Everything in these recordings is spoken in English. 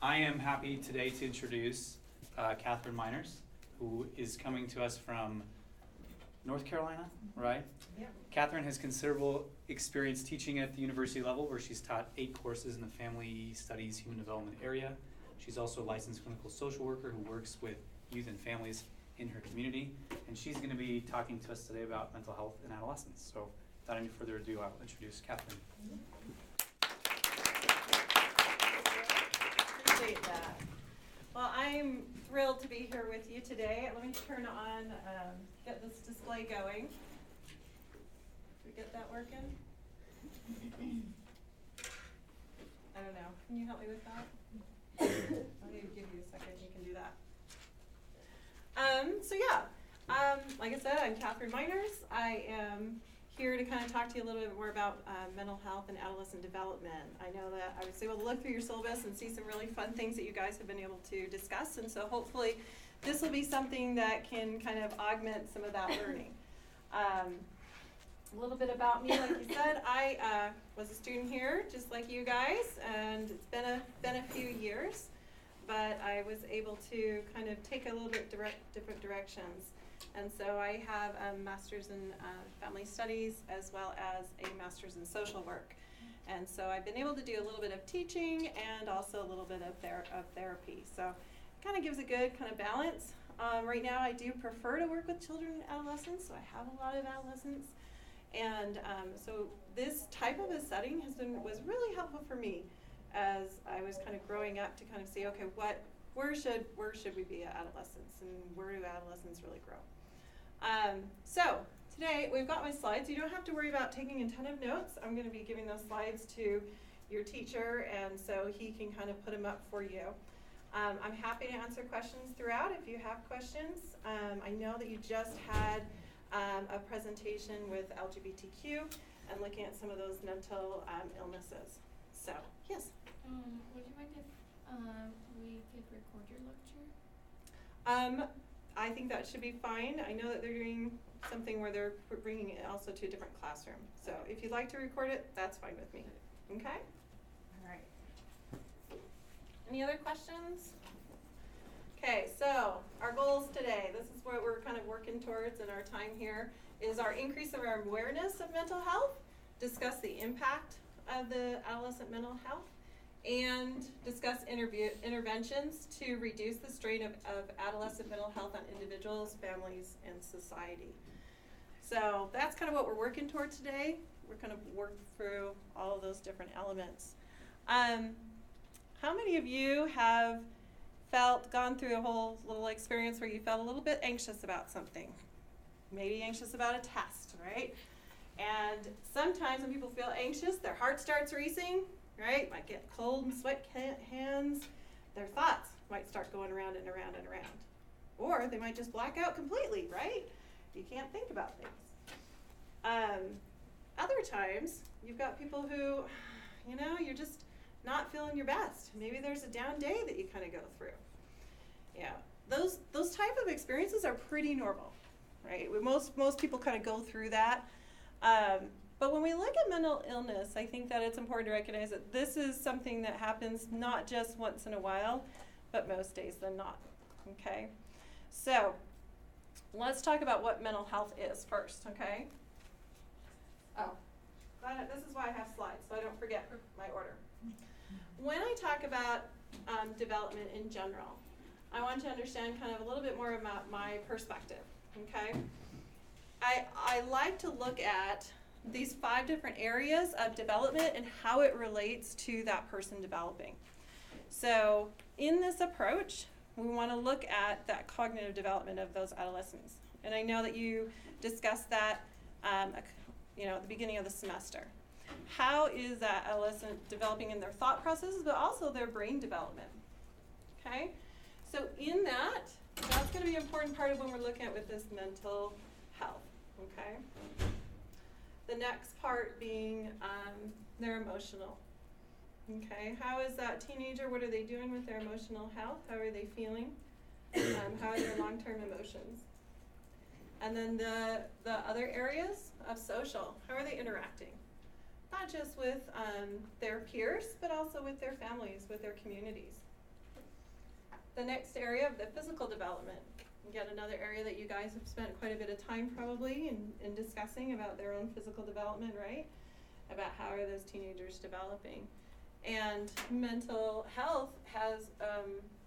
I am happy today to introduce Kathryn Miners, who is coming to us from North Carolina, right? Yeah. Kathryn has considerable experience teaching at the university level, where she's taught 8 courses in the family studies, human development area. She's also a licensed clinical social worker who works with youth and families in her community, and she's going to be talking to us today about mental health in adolescents. So without any further ado, I will introduce Kathryn. Appreciate that. Well, I'm thrilled to be here with you today. Let me turn on, get this display going. Did we get that working? I don't know. Can you help me with that? I'll give you a second. You can do that. Like I said, I'm Kathryn Miners. I am here to kind of talk to you a little bit more about mental health and adolescent development. I know that I was able to look through your syllabus and see some really fun things that you guys have been able to discuss, and so hopefully this will be something that can kind of augment some of that learning. A little bit about me, like you said, I was a student here, just like you guys, and it's been a few years, but I was able to kind of take a little bit different directions. And so I have a master's in family studies as well as a master's in social work. And so I've been able to do a little bit of teaching and also a little bit of therapy. So it kind of gives a good kind of balance. Right now I do prefer to work with children and adolescents, so I have a lot of adolescents. And so this type of a setting was really helpful for me as I was kind of growing up to kind of see, okay, where should we be at adolescents, and where do adolescents really grow? So today we've got my slides. You don't have to worry about taking a ton of notes. I'm going to be giving those slides to your teacher, and so he can kind of put them up for you. I'm happy to answer questions throughout if you have questions. I know that you just had a presentation with LGBTQ and looking at some of those mental illnesses. So, yes? Would you mind if we could record your lecture? I think that should be fine. I know that they're doing something where they're bringing it also to a different classroom. So if you'd like to record it, that's fine with me. Okay? All right. Any other questions? Okay, so our goals today, this is what we're kind of working towards in our time here, is our increase of our awareness of mental health, discuss the impact of the adolescent mental health, and discuss interventions to reduce the strain of adolescent mental health on individuals, families, and society. So that's kind of what we're working toward today. We're going to work through all of those different elements. How many of you have gone through a whole little experience where you felt a little bit anxious about something? Maybe anxious about a test, right? And sometimes when people feel anxious, their heart starts racing, right? Might get cold and sweat hands. Their thoughts might start going around and around and around. Or they might just black out completely, right? You can't think about things. Other times, you've got people who, you're just not feeling your best. Maybe there's a down day that you kind of go through. Yeah, those type of experiences are pretty normal, right? Most people kind of go through that. But when we look at mental illness, I think that it's important to recognize that this is something that happens not just once in a while, but most days than not, okay? So let's talk about what mental health is first, okay? This is why I have slides, so I don't forget my order. When I talk about development in general, I want to understand kind of a little bit more about my perspective, okay? I like to look at these 5 different areas of development and how it relates to that person developing. So in this approach, we want to look at that cognitive development of those adolescents. And I know that you discussed that at the beginning of the semester. How is that adolescent developing in their thought processes, but also their brain development? Okay? So in that's going to be an important part of when we're looking at with this mental health. Okay? The next part being their emotional. Okay, how is that teenager, what are they doing with their emotional health? How are they feeling? How are their long-term emotions? And then the other areas of social, how are they interacting? Not just with their peers, but also with their families, with their communities. the next area of the physical development. Again, another area that you guys have spent quite a bit of time probably in discussing about their own physical development, right? About how are those teenagers developing. And mental health has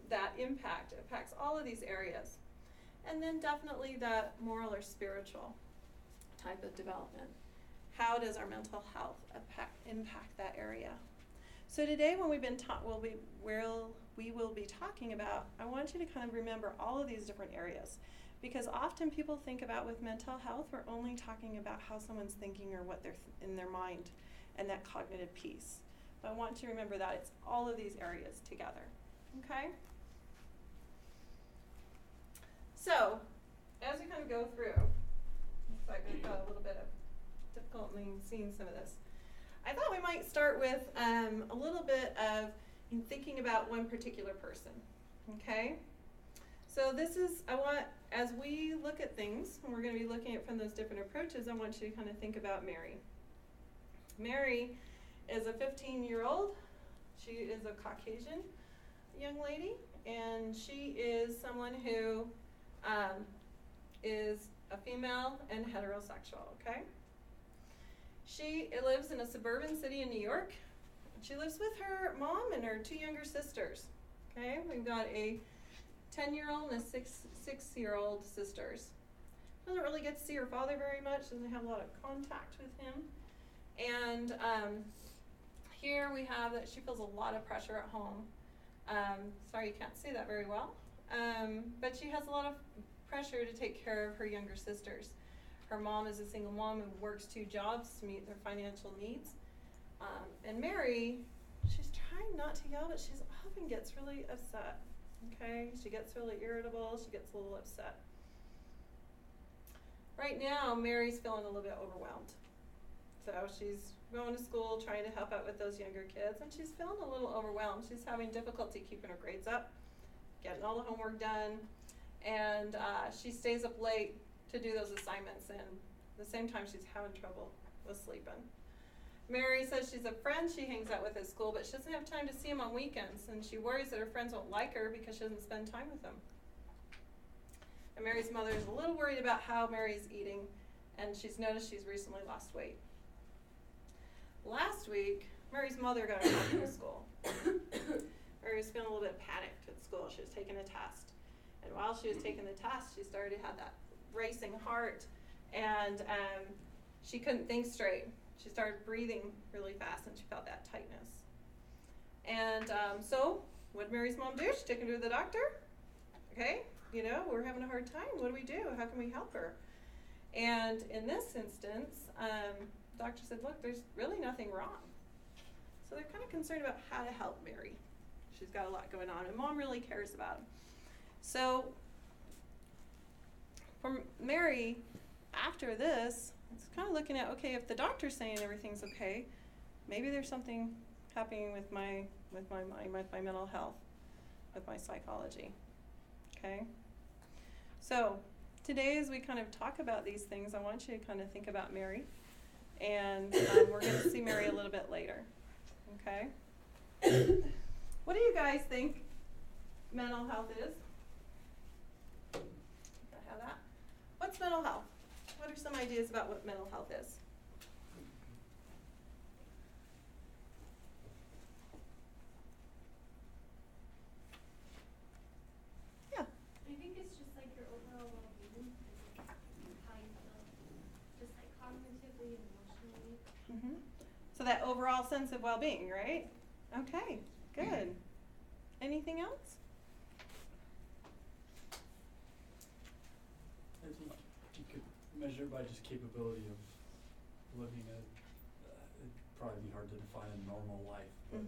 that impact. It impacts all of these areas. And then definitely that moral or spiritual type of development. How does our mental health impact that area? So today when we will be talking about, I want you to kind of remember all of these different areas, because often people think about with mental health, we're only talking about how someone's thinking or what they're in their mind and that cognitive piece. But I want you to remember that it's all of these areas together, okay? So, as we kind of go through, looks like we've got a little bit of difficulty seeing some of this. I thought we might start with a little bit of thinking about one particular person, okay? So this is, as we look at things, and we're going to be looking at from those different approaches, I want you to kind of think about Mary. Mary is a 15-year-old. She is a Caucasian young lady, and she is someone who is a female and heterosexual, okay? She lives in a suburban city in New York. She lives with her mom and her 2 younger sisters, okay? We've got a 10-year-old and a 6-year-old sisters. Doesn't really get to see her father very much, doesn't have a lot of contact with him. And here we have that she feels a lot of pressure at home. Sorry, you can't see that very well. But she has a lot of pressure to take care of her younger sisters. Her mom is a single mom who works 2 jobs to meet their financial needs. And Mary, she's trying not to yell, but she often gets really upset, okay? She gets really irritable, she gets a little upset. Right now, Mary's feeling a little bit overwhelmed. So she's going to school, trying to help out with those younger kids, and she's feeling a little overwhelmed. She's having difficulty keeping her grades up, getting all the homework done, and she stays up late to do those assignments, and at the same time she's having trouble with sleeping. Mary says she's a friend she hangs out with at school, but she doesn't have time to see them on weekends, and she worries that her friends won't like her because she doesn't spend time with them. And Mary's mother is a little worried about how Mary's eating, and she's noticed she's recently lost weight. Last week, Mary's mother got her home from school. Mary was feeling a little bit panicked at school. She was taking a test. And while she was taking the test, she started to have that racing heart, and she couldn't think straight. She started breathing really fast, and she felt that tightness. And so what did Mary's mom do? She took her to the doctor. Okay, we're having a hard time. What do we do? How can we help her? And in this instance, the doctor said, look, there's really nothing wrong. So they're kind of concerned about how to help Mary. She's got a lot going on, and mom really cares about him. So for Mary, after this, it's kind of looking at, okay, if the doctor's saying everything's okay, maybe there's something happening with my mind, with my mental health, with my psychology, okay? So today as we kind of talk about these things, I want you to kind of think about Mary, and we're going to see Mary a little bit later, okay? What do you guys think mental health is? I have that. What's mental health? What are some ideas about what mental health is? Yeah. I think it's just like your overall well-being, like how you feel, just like cognitively and emotionally. Mm-hmm. So that overall sense of well-being, right? Okay, good. Anything else? I think you could measure by just capability of living it'd probably be hard to define a normal life, but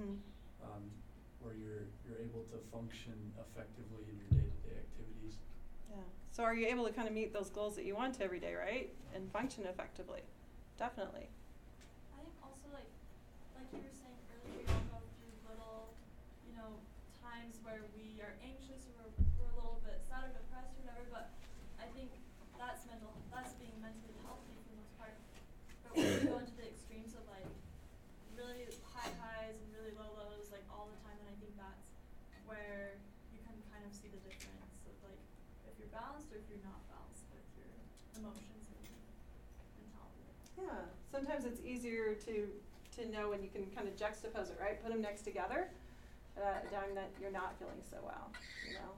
where you're able to function effectively in your day-to-day activities. Yeah. So are you able to kind of meet those goals that you want every day, right? And function effectively? Definitely. I think also like you were saying earlier, we all go through little, times where we are anxious or we're a little bit sad or depressed or whatever, but I think that's being mentally healthy for the most part. But when you go into the extremes of like really high highs and really low lows like all the time, then I think that's where you can kind of of see the difference of like if you're balanced or if you're not balanced with your emotions and mentality. Yeah, sometimes it's easier to know when you can kind of juxtapose it, right? Put them next together, knowing that you're not feeling so well, you know?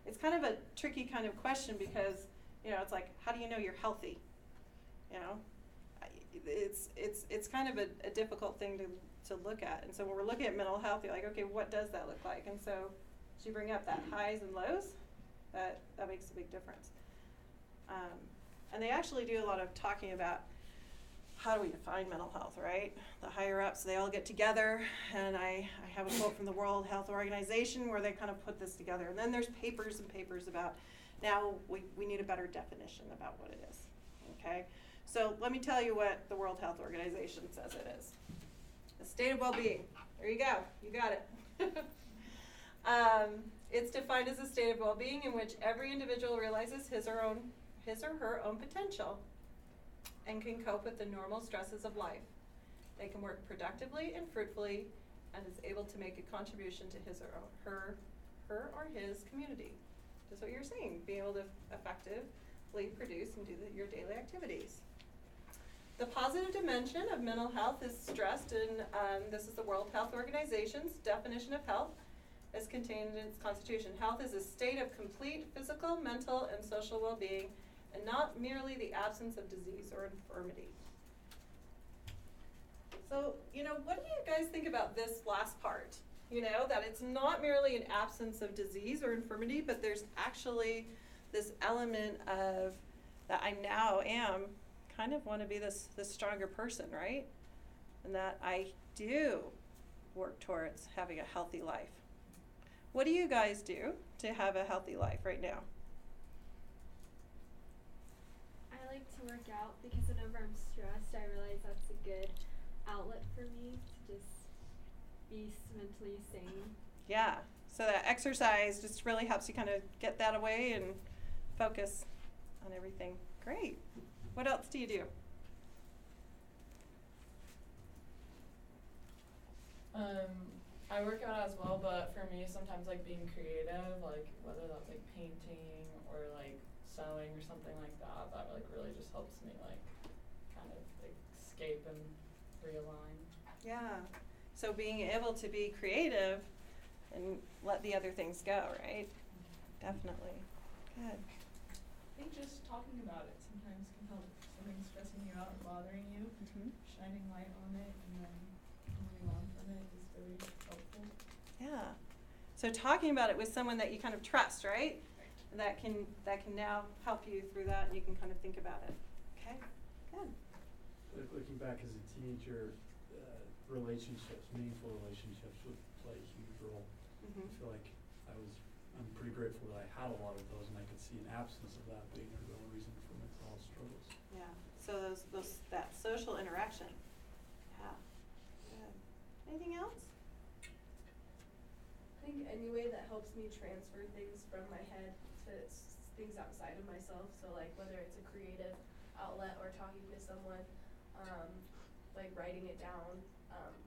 It's kind of a tricky kind of question because, you know, it's like, how do you know you're healthy? You know? It's kind of a difficult thing to look at. And so when we're looking at mental health, you're like, okay, what does that look like? And so as you bring up that highs and lows, that makes a big difference. And they actually do a lot of talking about how do we define mental health, right? The higher ups, they all get together, and I have a quote from the World Health Organization where they kind of put this together. And then there's papers and papers about, now we need a better definition about what it is, okay? So let me tell you what the World Health Organization says it is. A state of well-being. There you go, you got it. It's defined as a state of well-being in which every individual realizes his or her own potential and can cope with the normal stresses of life. They can work productively and fruitfully and is able to make a contribution to his or her or his community. That's what you're saying, being able to effectively produce and do your daily activities. The positive dimension of mental health is stressed in, this is the World Health Organization's definition of health as contained in its constitution. Health is a state of complete physical, mental, and social well-being, and not merely the absence of disease or infirmity. So, you know, what do you guys think about this last part? You know, that it's not merely an absence of disease or infirmity, but there's actually this element of that I now am kind of want to be this stronger person, right? And that I do work towards having a healthy life. What do you guys do to have a healthy life right now? I like to work out because whenever I'm stressed, I realize that's a good outlet for me to just be mentally sane. Yeah, so that exercise just really helps you kind of get that away and focus on everything. Great. What else do you do? I work out as well, but for me, sometimes like being creative, like whether that's like painting or like sewing or something like that, that like really just helps me like kind of escape and realign. Yeah, so being able to be creative and let the other things go, right? Definitely. Good. I think just talking about it sometimes can help. Something stressing you out and bothering you, shining light on it and then moving on from it is very helpful. Yeah. So talking about it with someone that you kind of trust, right? That can now help you through that, and you can kind of think about it. Okay. Good. Looking back as a teenager, relationships, meaningful relationships would play a huge role. I feel like I'm pretty grateful that I had a lot of those, and I could see an absence of that being a real reason for mental health struggles. Yeah. So that social interaction. Yeah. Good. Anything else? I think any way that helps me transfer things from my head to things outside of myself. So like whether it's a creative outlet or talking to someone, like writing it down,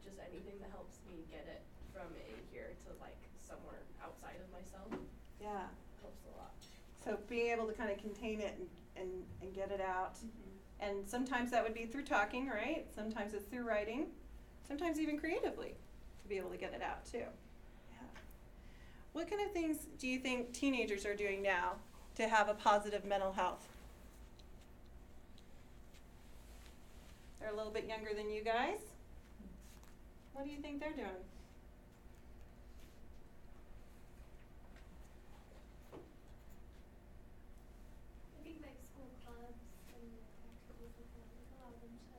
just anything that helps me get it from in here to like somewhere outside of myself. Yeah. Helps a lot. So being able to kind of contain it and get it out. And sometimes that would be through talking, right? Sometimes it's through writing. Sometimes even creatively to be able to get it out too. Yeah. What kind of things do you think teenagers are doing now to have a positive mental health? They're a little bit younger than you guys. What do you think they're doing? I think like school clubs and activities like that, like allow them to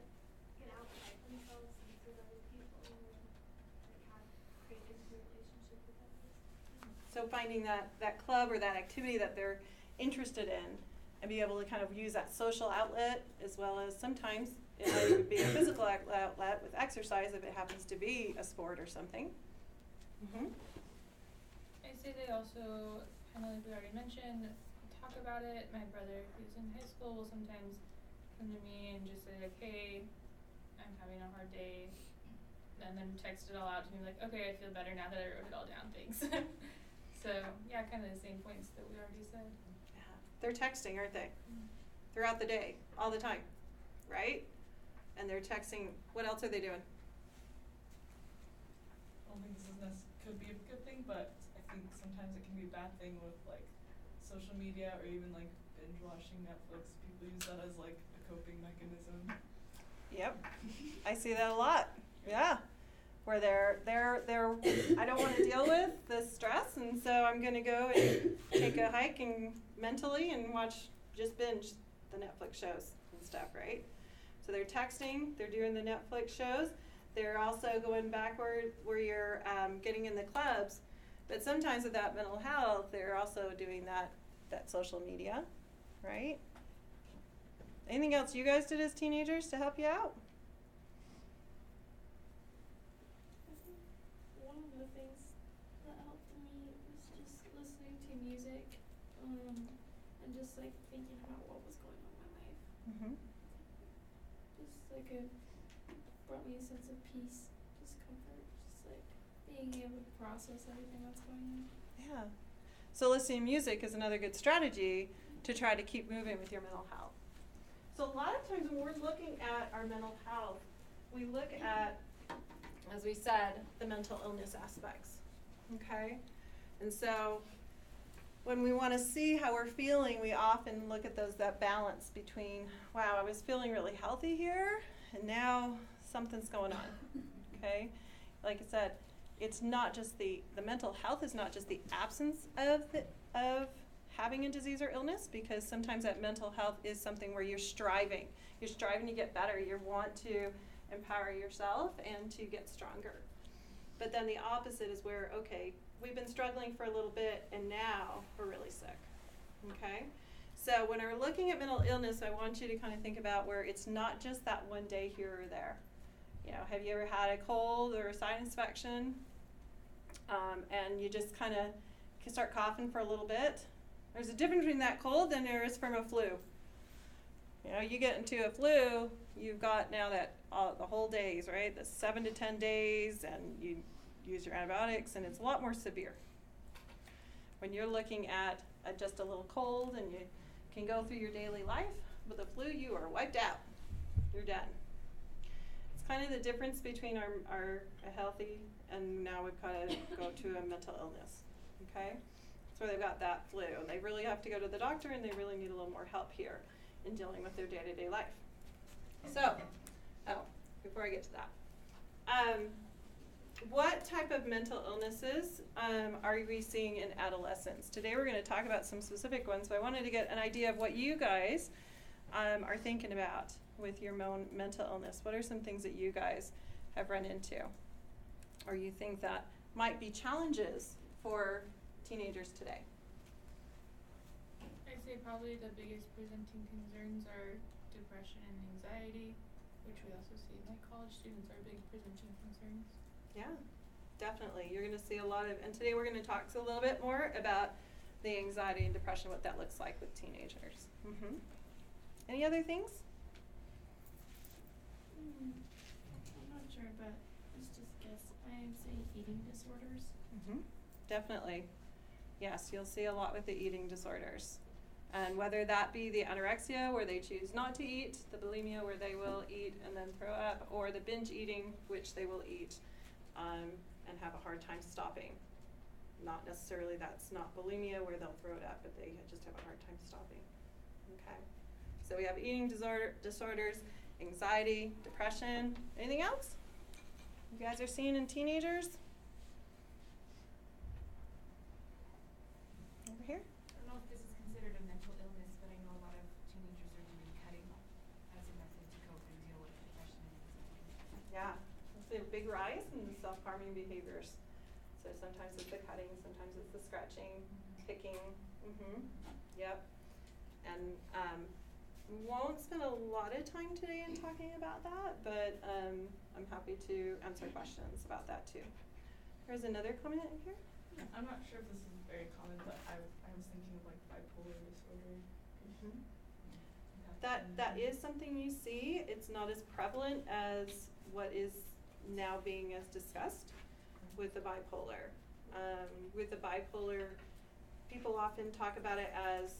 get outside themselves and see other people and like have creative relationship with others. So finding that club or that activity that they're interested in and be able to kind of use that social outlet as well as sometimes it might even be a physical outlet with exercise if it happens to be a sport or something. I'd say they also, kind of like we already mentioned, talk about it. My brother, who's in high school, will sometimes come to me and just say like, hey, I'm having a hard day, and then text it all out to me like, okay, I feel better now that I wrote it all down, thanks. So yeah, kind of the same points that we already said. Yeah. They're texting, aren't they? Throughout the day, all the time, right? And they're texting. What else are they doing? I don't think this is could be a good thing, but I think sometimes it can be a bad thing with like social media or even like binge watching Netflix. People use that as like a coping mechanism. Yep, I see that a lot. Yeah, where they're I don't want to deal with the stress, and so I'm gonna go and take a hike and mentally and just binge the Netflix shows and stuff, right? So they're texting, they're doing the Netflix shows. They're also going backward where you're getting in the clubs, but sometimes with that mental health, they're also doing that social media, right? Anything else you guys did as teenagers to help you out? I think one of the things that helped me was just listening to music, and just like thinking about what was going on in my life. Mm-hmm. Just like it brought me a sense of peace, just comfort, just like being able to process everything that's going on. Yeah. So listening to music is another good strategy to try to keep moving with your mental health. So a lot of times when we're looking at our mental health, we look at, as we said, the mental illness aspects, okay? And so when we want to see how we're feeling, we often look at that balance between, wow, I was feeling really healthy here, and now something's going on, okay? Like I said, it's not just the mental health is not just the absence of having a disease or illness, because sometimes that mental health is something where you're striving to get better. You want to empower yourself and to get stronger. But then the opposite is where, okay, we've been struggling for a little bit and now we're really sick, okay? So when we're looking at mental illness, I want you to kind of think about where it's not just that one day here or there. You know, have you ever had a cold or a sinus infection, and you just kind of start coughing for a little bit? There's a difference between that cold than there is from a flu. You know, you get into a flu, you've got now that the whole days, right? The 7 to 10 days, and you use your antibiotics, and it's a lot more severe. When you're looking at just a little cold and you can go through your daily life, with the flu, you are wiped out. You're done. It's kind of the difference between our healthy and now we've kind of go to a mental illness, okay? So they've got that flu, and they really have to go to the doctor, and they really need a little more help here in dealing with their day-to-day life. So, before I get to that, what type of mental illnesses are we seeing in adolescents? Today we're going to talk about some specific ones, so I wanted to get an idea of what you guys are thinking about with your mental illness. What are some things that you guys have run into, or you think that might be challenges for teenagers today? I'd say probably the biggest presenting concerns are depression and anxiety, which we also see in like college students are big presenting concerns. Yeah, definitely. You're going to see a lot of, and today we're going to talk a little bit more about the anxiety and depression, what that looks like with teenagers. Mm-hmm. Any other things? I'm not sure, but let's just guess. I'd say eating disorders. Mm-hmm. Definitely. Yes, you'll see a lot with the eating disorders. And whether that be the anorexia, where they choose not to eat, the bulimia, where they will eat and then throw up, or the binge eating, which they will eat and have a hard time stopping. Not necessarily that's not bulimia, where they'll throw it up, but they just have a hard time stopping. Okay. So we have eating disorders, anxiety, depression. Anything else you guys are seeing in teenagers? Over here. I don't know if this is considered a mental illness, but I know a lot of teenagers are doing cutting as a method to cope and deal with depression and anxiety. Yeah, it's a big rise in self-harming behaviors. So sometimes it's the cutting, sometimes it's the scratching, picking. Mm-hmm. Yep. And we won't spend a lot of time today in talking about that, but I'm happy to answer questions about that too. There's another comment in here. I'm not sure if this is very common, but I was thinking of like bipolar disorder. Mm-hmm. That is something you see. It's not as prevalent as what is now being as discussed with the bipolar. With the bipolar, people often talk about it as,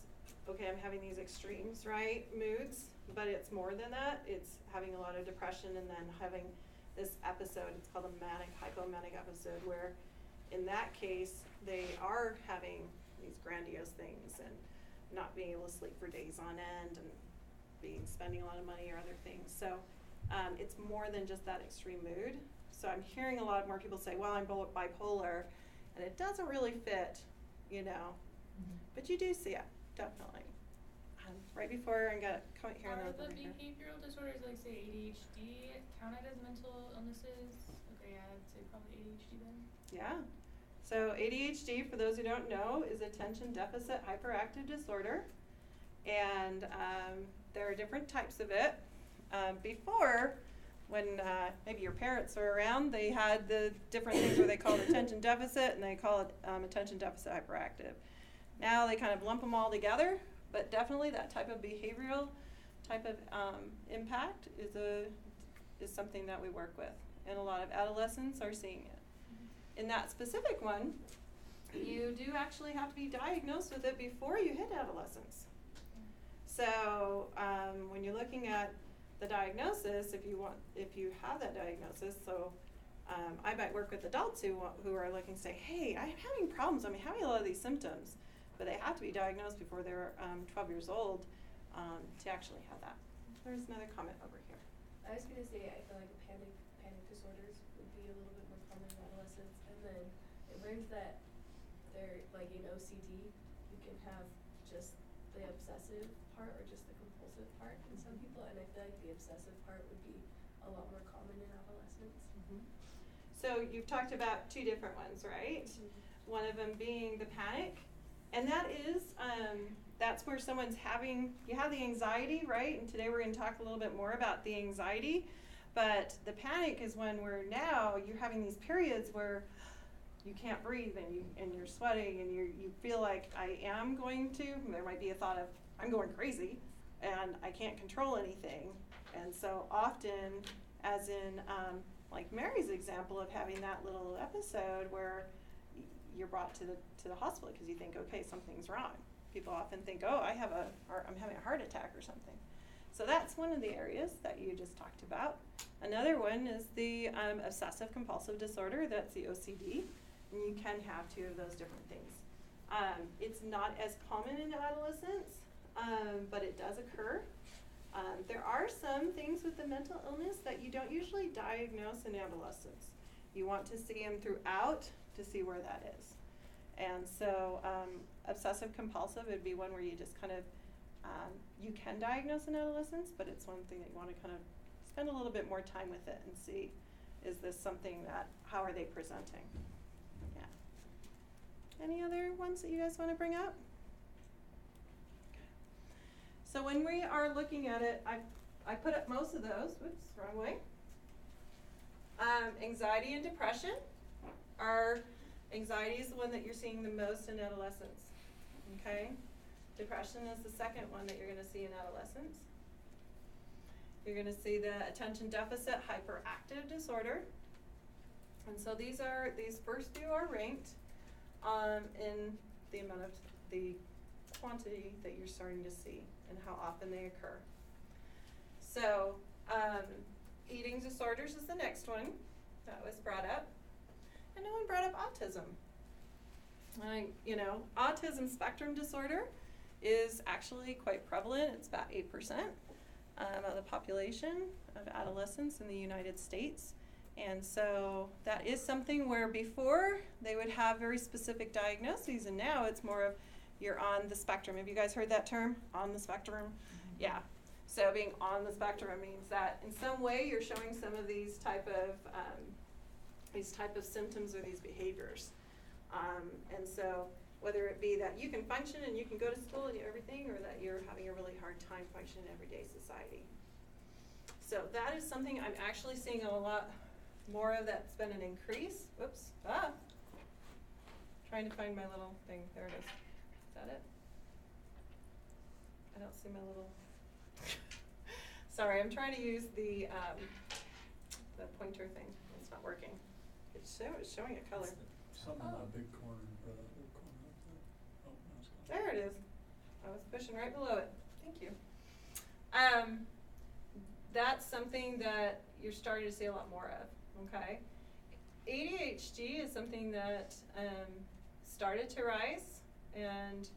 okay, I'm having these extremes, right, moods, but it's more than that. It's having a lot of depression and then having this episode, it's called a manic, hypomanic episode, where in that case, they are having these grandiose things and not being able to sleep for days on end and spending a lot of money or other things. So it's more than just that extreme mood. So I'm hearing a lot more people say, well, I'm bipolar, and it doesn't really fit, you know, but you do see it, definitely. Right before I got a comment here. Are and the then over here. behavioral disorders, like say ADHD, counted as mental illnesses? Okay, yeah, I'd say probably ADHD then. Yeah. So ADHD, for those who don't know, is attention deficit hyperactive disorder. And there are different types of it. Before, when maybe your parents were around, they had the different things where they called attention deficit and they call it attention deficit hyperactive. Now they kind of lump them all together, but definitely that type of behavioral type of impact is something that we work with. And a lot of adolescents are seeing it. In that specific one, you do actually have to be diagnosed with it before you hit adolescence. So when you're looking at the diagnosis, if you have that diagnosis, so I might work with adults who are looking to say, hey, I'm having problems, I'm having a lot of these symptoms, but they have to be diagnosed before they're 12 years old to actually have that. There's another comment over here. I was gonna say, I feel like panic disorders would be a little bit more common in adolescents, and then it learns that they're like in OCD, you can have just the obsessive part or just the compulsive part in some people, and I feel like the obsessive part would be a lot more common in adolescents. Mm-hmm. So you've talked about two different ones, right? Mm-hmm. One of them being the panic, and that is that's where someone's you have the anxiety, right? And today we're going to talk a little bit more about the anxiety, but the panic is when you're having these periods where you can't breathe and you're sweating and you feel like there might be a thought of I'm going crazy and I can't control anything. And so often, as in like Mary's example of having that little episode where you're brought to the hospital because you think, okay, something's wrong. People often think, oh, I'm having a heart attack or something. So that's one of the areas that you just talked about. Another one is the obsessive compulsive disorder. That's the OCD. And you can have two of those different things. It's not as common in adolescents, but it does occur. There are some things with the mental illness that you don't usually diagnose in adolescents. You want to see them throughout to see where that is. And so obsessive compulsive would be one where you just kind of, you can diagnose in adolescence, but it's one thing that you want to kind of spend a little bit more time with it and see, is this something how are they presenting? Yeah. Any other ones that you guys want to bring up? Okay. So when we are looking at it, I put up most of those. Whoops, wrong way. Anxiety and depression anxiety is the one that you're seeing the most in adolescents. Okay? Depression is the second one that you're going to see in adolescents. You're going to see the attention deficit hyperactive disorder. And so these first few are ranked in the amount of the quantity that you're starting to see and how often they occur. So eating disorders is the next one that was brought up. And no one brought up autism. Autism spectrum disorder is actually quite prevalent. It's about 8% of the population of adolescents in the United States. And so that is something where before they would have very specific diagnoses, and now it's more of you're on the spectrum. Have you guys heard that term, on the spectrum? Mm-hmm. Yeah. So being on the spectrum means that in some way you're showing some of these type of symptoms or these behaviors. And so whether it be that you can function and you can go to school and do everything, or that you're having a really hard time functioning in everyday society. So that is something I'm actually seeing a lot more of. That's been an increase. Whoops. Trying to find my little thing. There it is. Is that it? I don't see my little sorry, I'm trying to use the pointer thing. It's not working. It's showing a color. Something in that big corner, or that little corner up there. Oh, question right below it. Thank you. That's something that you're starting to see a lot more of, okay? ADHD is something that started to rise, and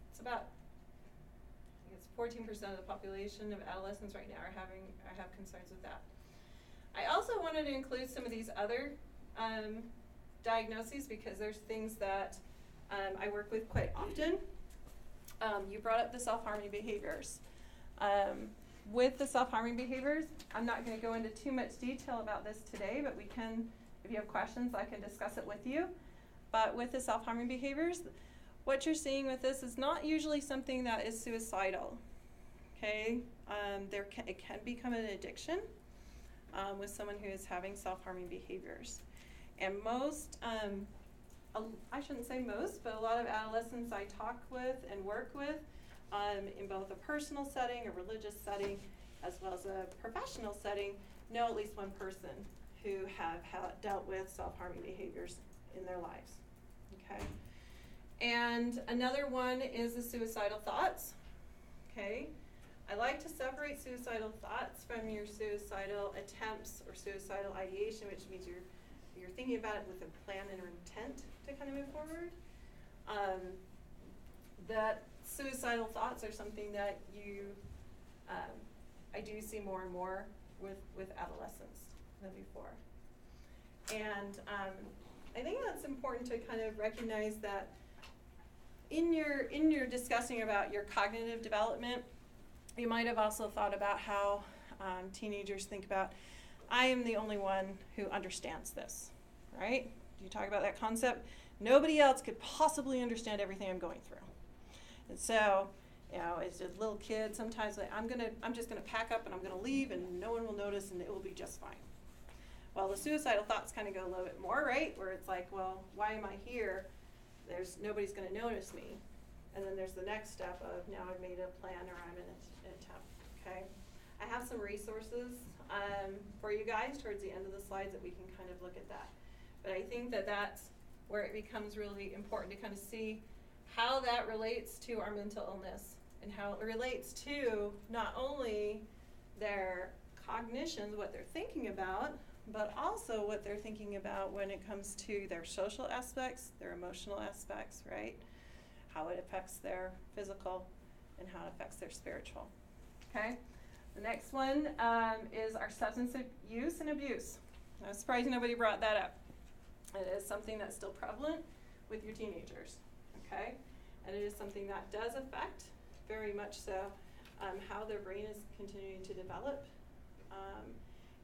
it's about, I think it's 14% of the population of adolescents right now have concerns with that. I also wanted to include some of these other diagnoses because there's things that I work with quite often. You brought up the self-harming behaviors. With the self-harming behaviors, I'm not going to go into too much detail about this today, but we can, if you have questions, I can discuss it with you. But with the self-harming behaviors, what you're seeing with this is not usually something that is suicidal, okay? It can become an addiction with someone who is having self-harming behaviors. And most, I shouldn't say most, but a lot of adolescents I talk with and work with in both a personal setting, a religious setting, as well as a professional setting, know at least one person who have dealt with self-harming behaviors in their lives, okay? And another one is the suicidal thoughts, okay? I like to separate suicidal thoughts from your suicidal attempts or suicidal ideation, which means you're thinking about it with a plan and or intent to kind of move forward. That suicidal thoughts are something that I do see more and more with adolescents than before. And I think that's important to kind of recognize that in your discussing about your cognitive development, you might have also thought about how teenagers think about, I am the only one who understands this, right? Do you talk about that concept? Nobody else could possibly understand everything I'm going through. And so, you know, as a little kid, sometimes I'm just gonna pack up and I'm gonna leave and no one will notice and it will be just fine. Well, the suicidal thoughts kind of go a little bit more, right? Where it's like, well, why am I here? Nobody's gonna notice me. And then there's the next step of, now I've made a plan or I'm in an attempt, okay? I have some resources for you guys towards the end of the slides that we can kind of look at that. But I think that that's where it becomes really important to kind of see how that relates to our mental illness and how it relates to not only their cognitions, what they're thinking about, but also what they're thinking about when it comes to their social aspects, their emotional aspects, right? How it affects their physical and how it affects their spiritual, okay? The next one is our substance use and abuse. I'm surprised nobody brought that up. It is something that's still prevalent with your teenagers, okay? And it is something that does affect, very much so, how their brain is continuing to develop.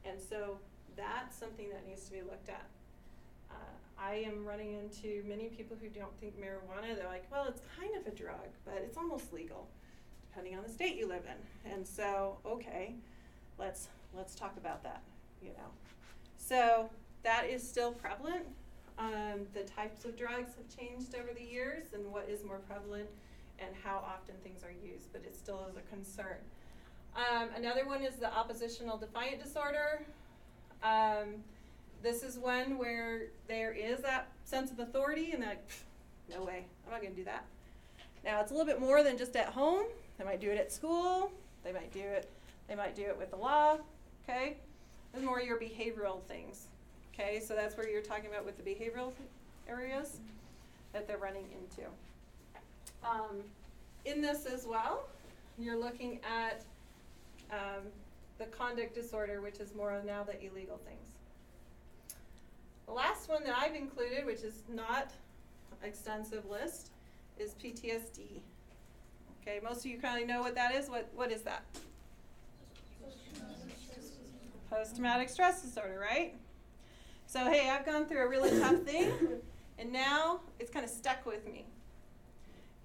And so that's something that needs to be looked at. I am running into many people who don't think marijuana, they're like, well, it's kind of a drug, but it's almost legal, depending on the state you live in. And so, okay, let's talk about that, you know. So that is still prevalent. The types of drugs have changed over the years and what is more prevalent and how often things are used, but it still is a concern. Another one is the oppositional defiant disorder. This is one where there is that sense of authority and like, no way, I'm not gonna do that. Now it's a little bit more than just at home. They might do it at school. They might do it with the law, okay? There's more your behavioral things, okay? So that's where you're talking about with the behavioral areas that they're running into. In this as well, you're looking at the conduct disorder, which is more now the illegal things. The last one that I've included, which is not an extensive list, is PTSD. Okay, most of you kind of know what that is. What is that? Post-traumatic stress disorder, right? So hey, I've gone through a really tough thing, and now it's kind of stuck with me.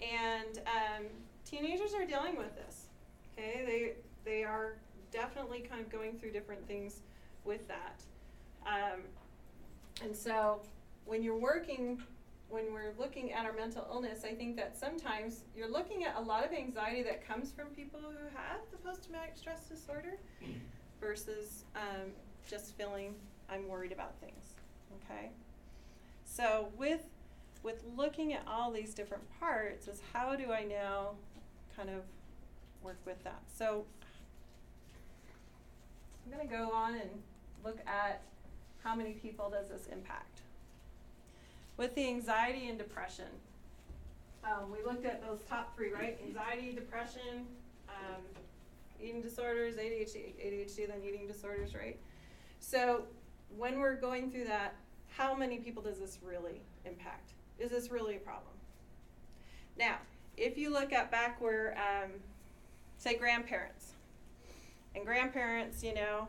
And teenagers are dealing with this. Okay, they are definitely kind of going through different things with that. And so when we're looking at our mental illness, I think that sometimes you're looking at a lot of anxiety that comes from people who have the post-traumatic stress disorder versus just feeling I'm worried about things, okay? So with with looking at all these different parts is how do I now kind of work with that? So I'm going to go on and look at how many people does this impact. With the anxiety and depression, we looked at those top three, right? Anxiety, depression, eating disorders, ADHD, then eating disorders, right? So when we're going through that, how many people does this really impact? Is this really a problem? Now, if you look at back where, say grandparents, and grandparents, you know,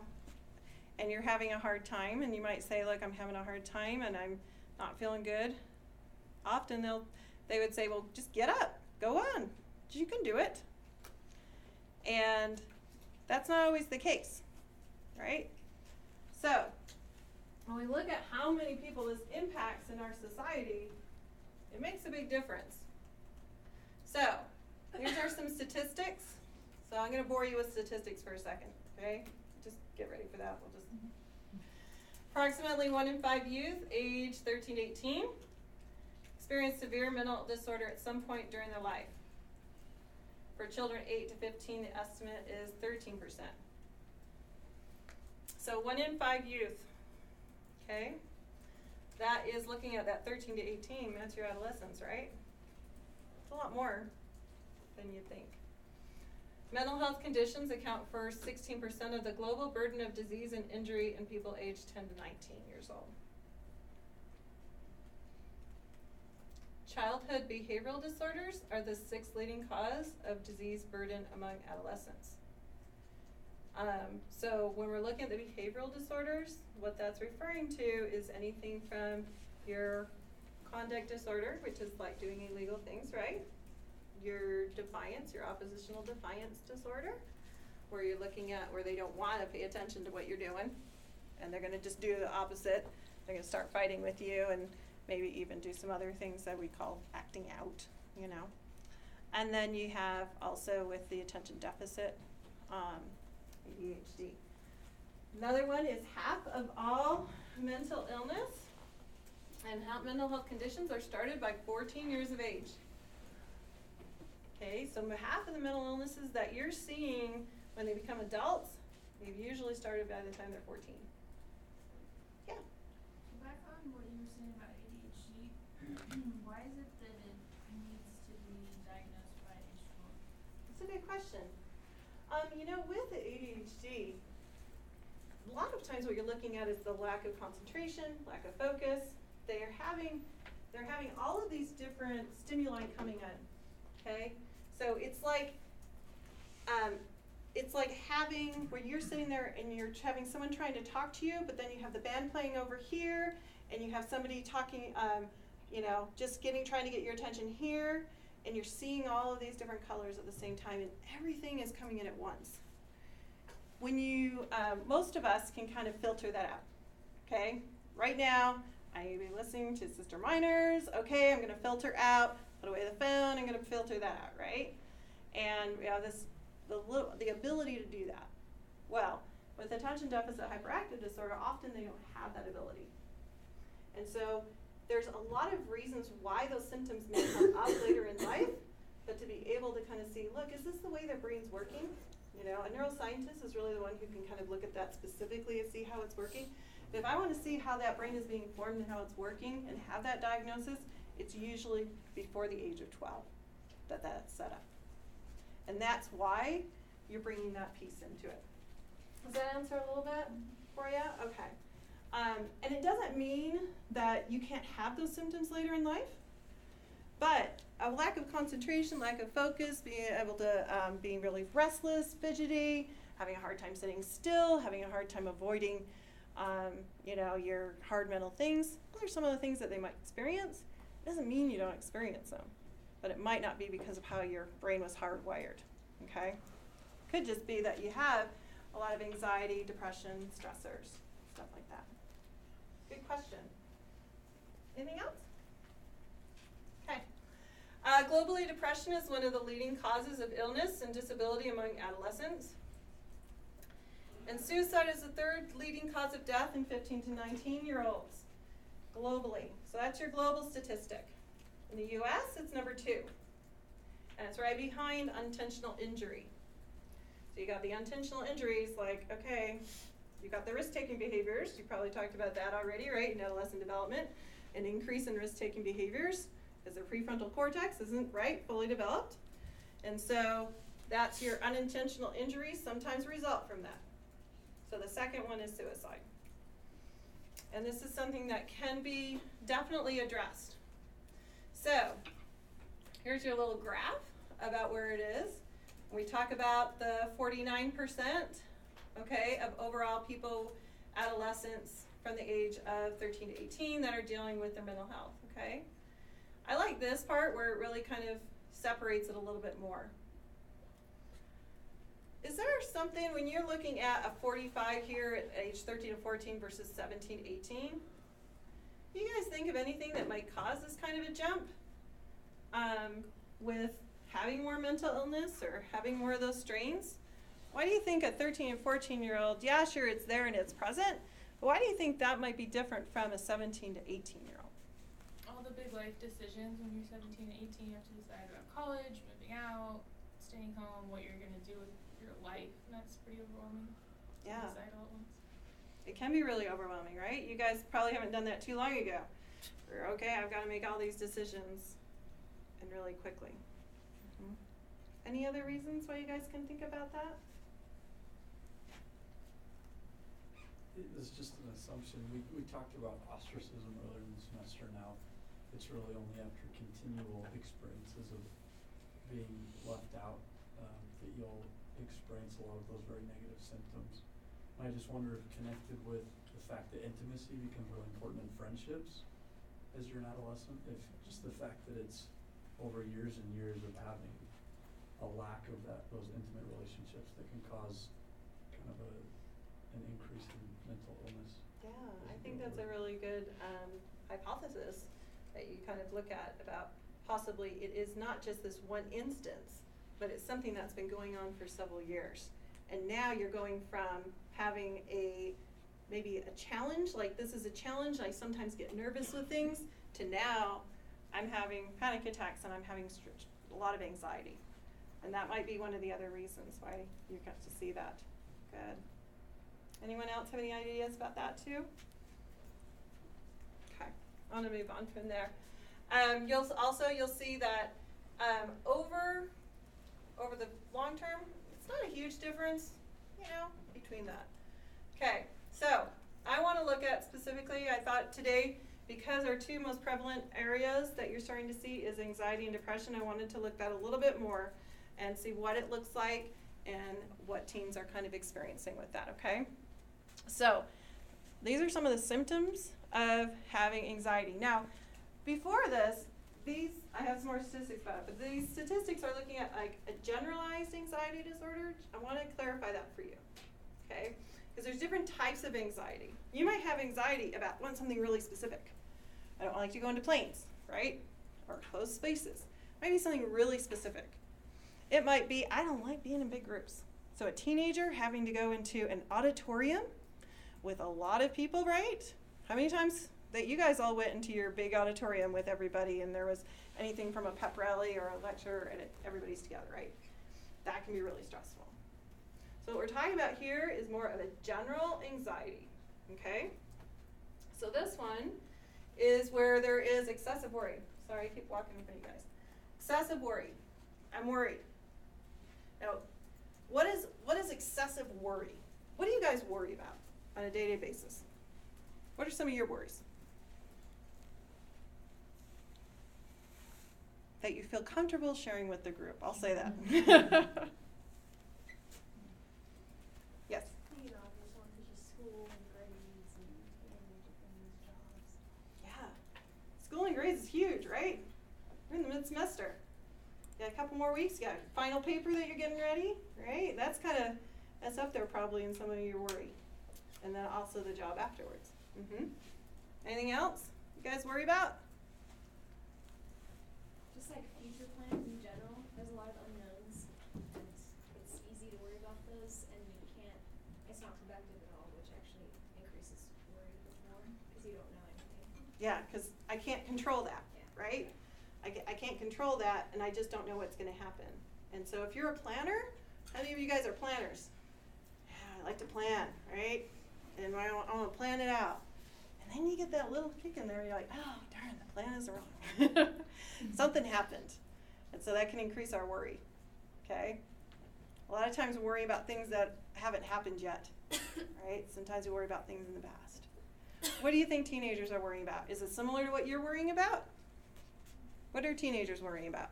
and you're having a hard time, and you might say, look, I'm having a hard time and I'm not feeling good. Often they would say, well, just get up, go on, you can do it. And that's not always the case, right? So when we look at how many people this impacts in our society, it makes a big difference. So here's are some statistics. So I'm going to bore you with statistics for a second, okay? Just get ready for that. We'll just approximately 1 in 5 youth, age 13 to 18, experience severe mental disorder at some point during their life. For children 8 to 15, the estimate is 13%. So 1 in 5 youth, okay? That is looking at that 13 to 18, that's your adolescence, right? It's a lot more than you think. Mental health conditions account for 16% of the global burden of disease and injury in people aged 10 to 19 years old. Childhood behavioral disorders are the 6th leading cause of disease burden among adolescents. So when we're looking at the behavioral disorders, what that's referring to is anything from your conduct disorder, which is like doing illegal things, right? Your defiance, your oppositional defiance disorder, where you're looking at where they don't want to pay attention to what you're doing, and they're going to just do the opposite. They're going to start fighting with you and maybe even do some other things that we call acting out, you know. And then you have also with the attention deficit, ADHD. Another one is half of all mental illness and mental health conditions are started by 14 years of age. Okay, so half of the mental illnesses that you're seeing when they become adults, they've usually started by the time they're 14. Yeah? Back on what you were saying about ADHD, why is it that it needs to be diagnosed by age 12? That's a good question. You know, with the ADHD, a lot of times what you're looking at is the lack of concentration, lack of focus. They're having all of these different stimuli coming in. Okay, so it's like having where you're sitting there and you're having someone trying to talk to you, but then you have the band playing over here, and you have somebody talking, you know, just trying to get your attention here, and you're seeing all of these different colors at the same time, and everything is coming in at once. When you, most of us can kind of filter that out. Okay, right now I may be listening to Sister Miners. Okay, I'm going to filter out. Put away the phone, I'm going to filter that out, right? And we have the ability to do that. Well, with attention deficit hyperactive disorder, often they don't have that ability. And so there's a lot of reasons why those symptoms may come up later in life, but to be able to kind of see, look, is this the way their brain's working? You know, a neuroscientist is really the one who can kind of look at that specifically and see how it's working. But if I want to see how that brain is being formed and how it's working and have that diagnosis, it's usually before the age of 12 that that's set up. And that's why you're bringing that piece into it. Does that answer a little bit for you? Okay. And it doesn't mean that you can't have those symptoms later in life, but a lack of concentration, lack of focus, being able to, being really restless, fidgety, having a hard time sitting still, having a hard time avoiding, you know, your hard mental things. Those are some of the things that they might experience. It doesn't mean you don't experience them, but it might not be because of how your brain was hardwired, okay? Could just be that you have a lot of anxiety, depression, stressors, stuff like that. Good question. Anything else? Okay. Globally, depression is one of the leading causes of illness and disability among adolescents. And suicide is the 3rd leading cause of death in 15 to 19-year-olds globally. So that's your global statistic. In the US, it's number 2. And it's right behind unintentional injury. So you got the unintentional injuries, like, okay, you got the risk-taking behaviors. You probably talked about that already, right, in adolescent development. An increase in risk-taking behaviors because their prefrontal cortex isn't, right, fully developed. And so that's your unintentional injuries sometimes result from that. So the second one is suicide. And this is something that can be definitely addressed. So here's your little graph about where it is. We talk about the 49%, okay, of overall people, adolescents from the age of 13 to 18 that are dealing with their mental health, okay? I like this part where it really kind of separates it a little bit more. Is there something, when you're looking at a 45 here at age 13 to 14 versus 17 to 18, do you guys think of anything that might cause this kind of a jump with having more mental illness or having more of those strains? Why do you think a 13 and 14-year-old, yeah, sure, it's there and it's present, but why do you think that might be different from a 17 to 18-year-old? All the big life decisions when you're 17 and 18, you have to decide about college, moving out, staying home, what you're going to do with your life, and that's pretty overwhelming. Yeah. To decide all at once. It can be really overwhelming, right? You guys probably haven't done that too long ago. Or, okay, I've got to make all these decisions and really quickly. Mm-hmm. Any other reasons why you guys can think about that? It's just an assumption. We talked about ostracism earlier in the semester. Now it's really only after continual experiences of being left out that you'll experience a lot of those very negative symptoms. And I just wonder if connected with the fact that intimacy becomes really important in friendships as you're an adolescent, if just the fact that it's over years and years of having a lack of those intimate relationships that can cause kind of an increase in mental illness. Yeah, I think that's a really good hypothesis that you kind of look at about possibly it is not just this one instance, but it's something that's been going on for several years. And now you're going from having maybe a challenge, like this is a challenge, I sometimes get nervous with things, to now I'm having panic attacks and I'm having a lot of anxiety. And that might be one of the other reasons why you get to see that. Good. Anyone else have any ideas about that too? Okay, I'm gonna move on from there. You'll see that over the long term, it's not a huge difference, between that. Okay, so I want to look at specifically, I thought today, because our 2 most prevalent areas that you're starting to see is anxiety and depression, I wanted to look at a little bit more and see what it looks like and what teens are kind of experiencing with that, okay? So these are some of the symptoms of having anxiety. Now, before this, I have some more statistics about it, but these statistics are looking at like a generalized anxiety disorder. I want to clarify that for you, okay? Because there's different types of anxiety. You might have anxiety about something really specific. I don't like to go into planes, right? Or closed spaces. It might be something really specific. It might be, I don't like being in big groups. So a teenager having to go into an auditorium with a lot of people, right? How many times that you guys all went into your big auditorium with everybody and there was anything from a pep rally or a lecture and everybody's together, right? That can be really stressful. So what we're talking about here is more of a general anxiety, okay? So this one is where there is excessive worry. Sorry, I keep walking in front of you guys. Excessive worry. I'm worried. Now, what is excessive worry? What do you guys worry about on a day-to-day basis? What are some of your worries? That you feel comfortable sharing with the group. I'll say that. Yes? Just school and grades and jobs. Yeah. School and grades is huge, right? We're in the mid-semester. You got a couple more weeks. You got a final paper that you're getting ready, right? That's up there probably in some of your worry. And then also the job afterwards. Anything else you guys worry about? Just like future plans in general, there's a lot of unknowns, and it's easy to worry about those, and it's not productive at all, which actually increases worry a bit more, because you don't know anything. Yeah, because I can't control that, Yeah. right? I I can't control that, and I just don't know what's going to happen. And so if you're a planner, how many of you guys are planners? Yeah, I like to plan, right? And I want to plan it out. And then you get that little kick in there, you're like, oh, darn, the plan is wrong. Something happened. And so that can increase our worry, okay? A lot of times we worry about things that haven't happened yet, right? Sometimes we worry about things in the past. What do you think teenagers are worrying about? Is it similar to what you're worrying about? What are teenagers worrying about?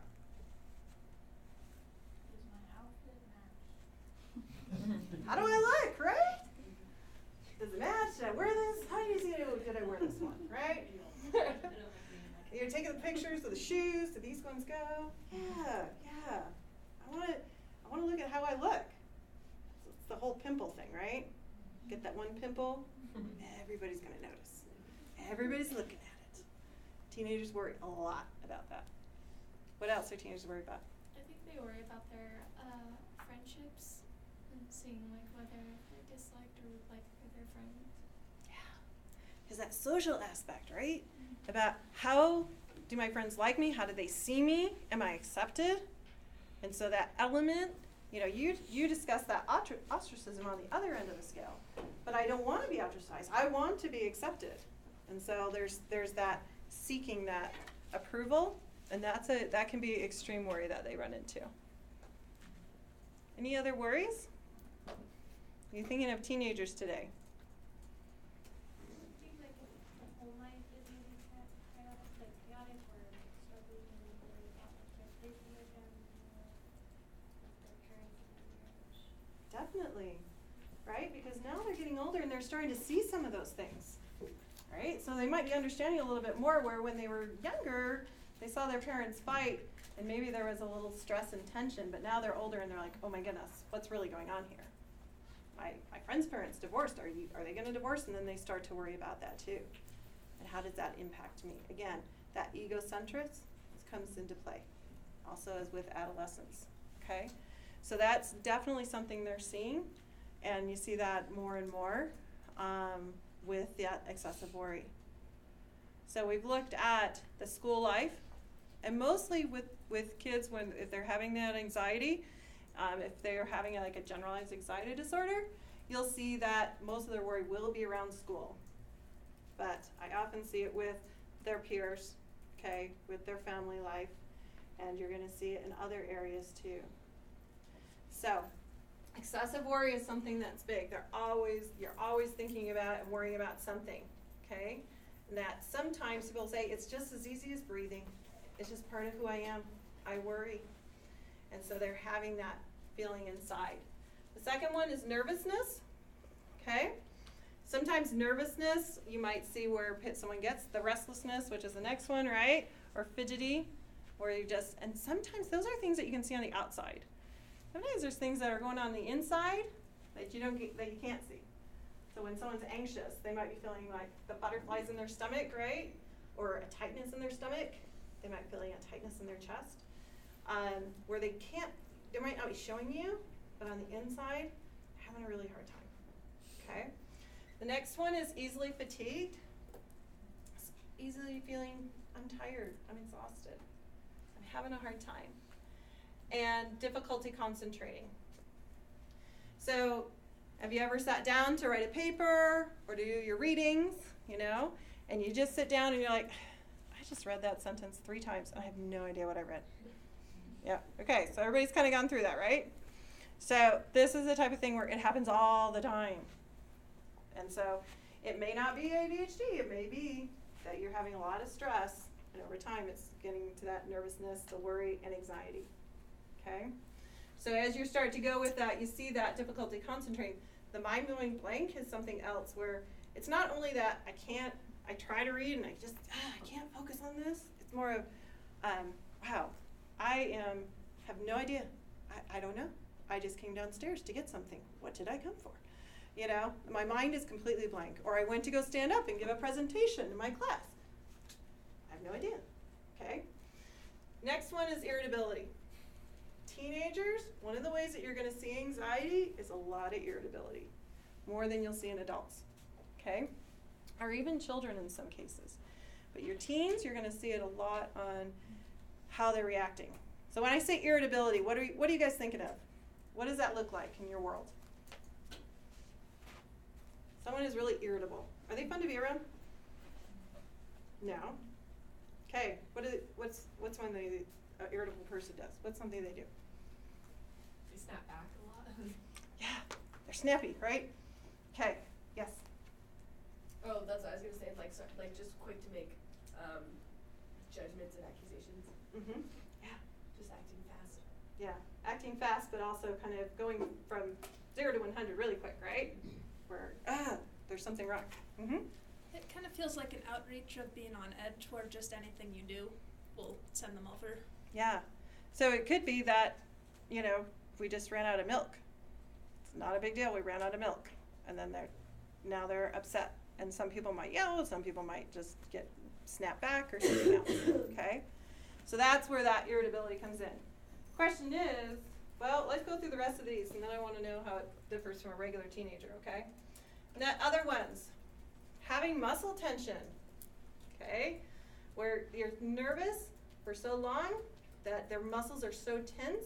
Does my outfit match? How do I look, right? Does it match? Did I wear this? How easy did I wear this one, right? You're taking the pictures of the shoes. Did these ones go? Yeah. I want to look at how I look. So it's the whole pimple thing, right? Get that one pimple, everybody's going to notice. Everybody's looking at it. Teenagers worry a lot about that. What else are teenagers worried about? I think they worry about their friendships and seeing like whether they're disliked or liked by their friends. Yeah. There's that social aspect, right? About how do my friends like me? How do they see me? Am I accepted? And so that element, you know, you discuss that ostracism on the other end of the scale. But I don't want to be ostracized. I want to be accepted. And so there's that seeking that approval, and that can be extreme worry that they run into. Any other worries? Are you thinking of teenagers today? I think like if the whole life is maybe chaotic or struggling and worried about like their placing again, their parents and their marriage. Definitely, right? Because now they're getting older and they're starting to see some of those things, right? So they might be understanding a little bit more where when they were younger, they saw their parents fight and maybe there was a little stress and tension, but now they're older and they're like, oh my goodness, what's really going on here? My friend's parents divorced. Are they going to divorce? And then they start to worry about that too. And how does that impact me? Again, that egocentrism comes into play. Also as with adolescence, okay? So that's definitely something they're seeing, and you see that more and more with that excessive worry. So we've looked at the school life, and mostly with kids if they're having that anxiety, if they're having like a generalized anxiety disorder, you'll see that most of their worry will be around school. But I often see it with their peers, okay, with their family life, and you're going to see it in other areas too. So, excessive worry is something that's big. You're always thinking about and worrying about something, okay? And that sometimes people say it's just as easy as breathing. It's just part of who I am. I worry. And so they're having that feeling inside. The second one is nervousness, okay? Sometimes nervousness, you might see where someone gets the restlessness, which is the next one, right? Or fidgety, where and sometimes those are things that you can see on the outside. Sometimes there's things that are going on the inside that you can't see. So when someone's anxious, they might be feeling like the butterflies in their stomach, right? Or a tightness in their stomach. They might be feeling a tightness in their chest. Where they might not be showing you, but on the inside, having a really hard time, okay? The next one is easily fatigued. Easily feeling, I'm tired, I'm exhausted, I'm having a hard time. And difficulty concentrating. So, have you ever sat down to write a paper or to do your readings, and you just sit down and you're like, I just read that sentence 3 times and I have no idea what I read. Yeah, okay, so everybody's kind of gone through that, right? So this is the type of thing where it happens all the time. And so it may not be ADHD, it may be that you're having a lot of stress, and over time it's getting to that nervousness, the worry, and anxiety. Okay? So as you start to go with that, you see that difficulty concentrating. The mind going blank is something else where it's not only that I try to read and I can't focus on this. It's more of, wow, I have no idea. I don't know. I just came downstairs to get something. What did I come for? My mind is completely blank. Or I went to go stand up and give a presentation in my class. I have no idea. Okay? Next one is irritability. Teenagers, one of the ways that you're going to see anxiety is a lot of irritability, more than you'll see in adults, okay? Or even children in some cases. But your teens, you're going to see it a lot on how they're reacting. So when I say irritability, what are you guys thinking of? What does that look like in your world? Someone is really irritable. Are they fun to be around? No. Okay. What's one thing an irritable person does? What's something they do? They snap back a lot. Yeah, they're snappy, right? Okay. Yes. Oh, that's what I was gonna say. Like just quick to make judgments and accusations. Mhm. Yeah. Just acting fast. Yeah, acting fast, but also kind of going from 0 to 100 really quick, right? Where there's something wrong. Mhm. It kind of feels like an outreach of being on edge, where just anything you do will send them over. Yeah. So it could be that, we just ran out of milk. It's not a big deal. We ran out of milk, and then they're upset. And some people might yell. Some people might just get snapped back or something else. Okay. So that's where that irritability comes in. Question is, well, let's go through the rest of these, and then I want to know how it differs from a regular teenager. Okay. Now, other ones, having muscle tension. Okay, where you're nervous for so long that their muscles are so tense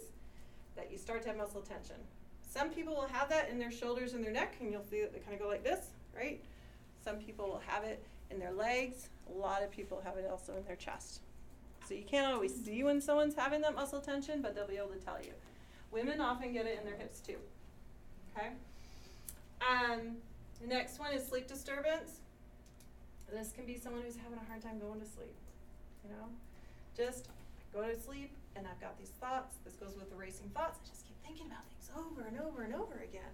that you start to have muscle tension. Some people will have that in their shoulders and their neck, and you'll see that they kind of go like this, right? Some people will have it in their legs. A lot of people have it also in their chest. So you can't always see when someone's having that muscle tension, but they'll be able to tell you. Women often get it in their hips too. Okay? The next one is sleep disturbance. This can be someone who's having a hard time going to sleep. Just go to sleep, and I've got these thoughts. This goes with the racing thoughts. I just keep thinking about things over and over and over again.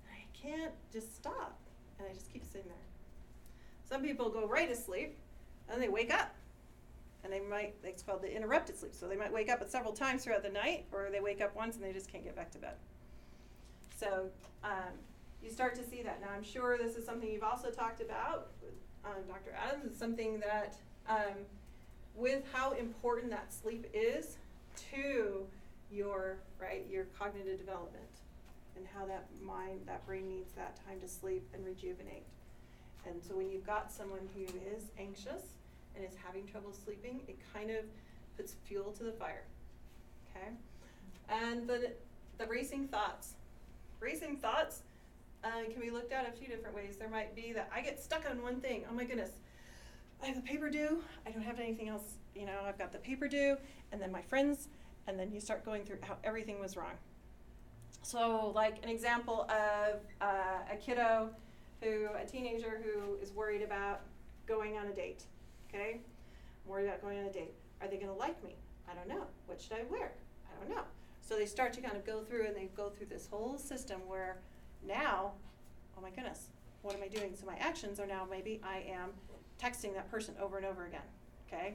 And I can't just stop, and I just keep sitting there. Some people go right to sleep, and they wake up. And it's called the interrupted sleep. So they might wake up several times throughout the night, or they wake up once and they just can't get back to bed. So you start to see that. Now, I'm sure this is something you've also talked about with Dr. Adams. It's something that, with how important that sleep is to your cognitive development, and how that brain needs that time to sleep and rejuvenate. And so when you've got someone who is anxious and is having trouble sleeping, it kind of puts fuel to the fire. Okay? And the racing thoughts. Racing thoughts can be looked at a few different ways. There might be that I get stuck on one thing. Oh my goodness, I have the paper due. I don't have anything else. I've got the paper due, and then my friends, and then you start going through how everything was wrong. So like an example of a teenager who is worried about going on a date. Okay? I'm worried about going on a date. Are they going to like me? I don't know. What should I wear? I don't know. So they start to kind of go through, and they go through this whole system where now, oh my goodness, what am I doing? So my actions are now maybe I am texting that person over and over again. Okay?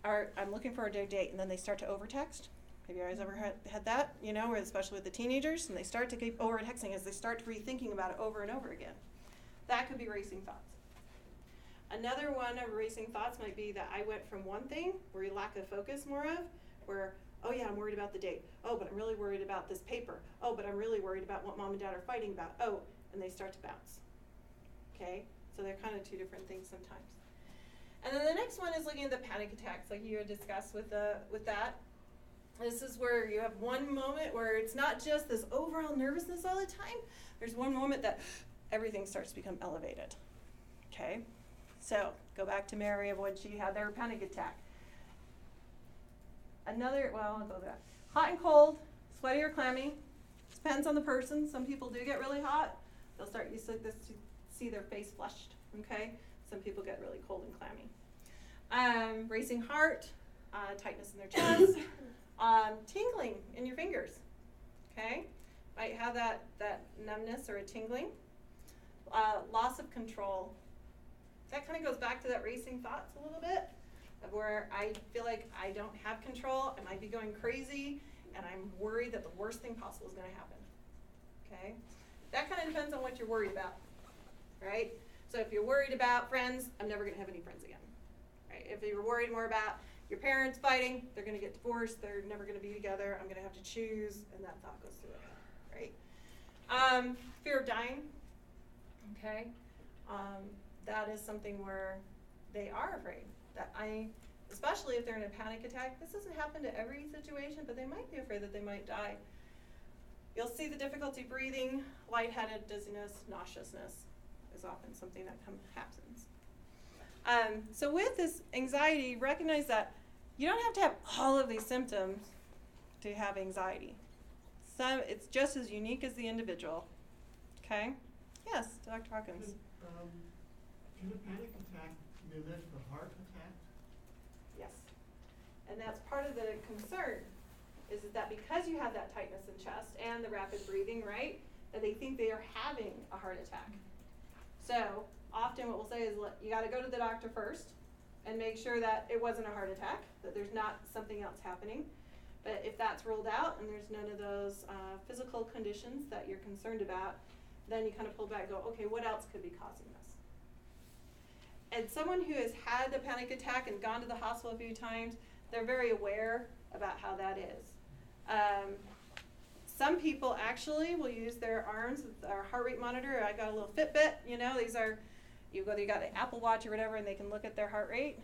I'm looking for a date, and then they start to over-text. Have you guys ever had that? Where especially with the teenagers, and they start to keep over-texting as they start rethinking about it over and over again. That could be racing thoughts. Another one of racing thoughts might be that I went from one thing where you lack of focus more of, where, oh yeah, I'm worried about the date. Oh, but I'm really worried about this paper. Oh, but I'm really worried about what mom and dad are fighting about. Oh, and they start to bounce. Okay? So they're kind of two different things sometimes. And then the next one is looking at the panic attacks, like you had discussed with that. This is where you have one moment where it's not just this overall nervousness all the time. There's one moment that everything starts to become elevated. Okay? So, go back to Mary of when she had her panic attack. I'll go there. Hot and cold, sweaty or clammy. Depends on the person. Some people do get really hot. They'll start, you see their face flushed, okay? Some people get really cold and clammy. Racing heart, tightness in their chest, tingling in your fingers, okay? Might have that numbness or a tingling. Loss of control. That kind of goes back to that racing thoughts a little bit, of where I feel like I don't have control, I might be going crazy, and I'm worried that the worst thing possible is going to happen, okay? That kind of depends on what you're worried about, right? So if you're worried about friends, I'm never going to have any friends again, right? If you're worried more about your parents fighting, they're going to get divorced, they're never going to be together, I'm going to have to choose, and that thought goes through it, right? Fear of dying, okay? That is something where they are afraid that especially if they're in a panic attack. This doesn't happen to every situation, but they might be afraid that they might die. You'll see the difficulty breathing, lightheaded, dizziness, nauseousness is often something that happens. So with this anxiety, recognize that you don't have to have all of these symptoms to have anxiety. It's just as unique as the individual. Okay? Yes, Dr. Hawkins. Can a panic attack mimic a heart attack? Yes. And that's part of the concern, is that because you have that tightness in chest and the rapid breathing, right, that they think they are having a heart attack. So often what we'll say is, you got to go to the doctor first and make sure that it wasn't a heart attack, that there's not something else happening. But if that's ruled out and there's none of those physical conditions that you're concerned about, then you kind of pull back and go, okay, what else could be causing this? And someone who has had a panic attack and gone to the hospital a few times, they're very aware about how that is. Some people actually will use their arms with our heart rate monitor. I got a little Fitbit, these are, whether you got an Apple Watch or whatever, and they can look at their heart rate.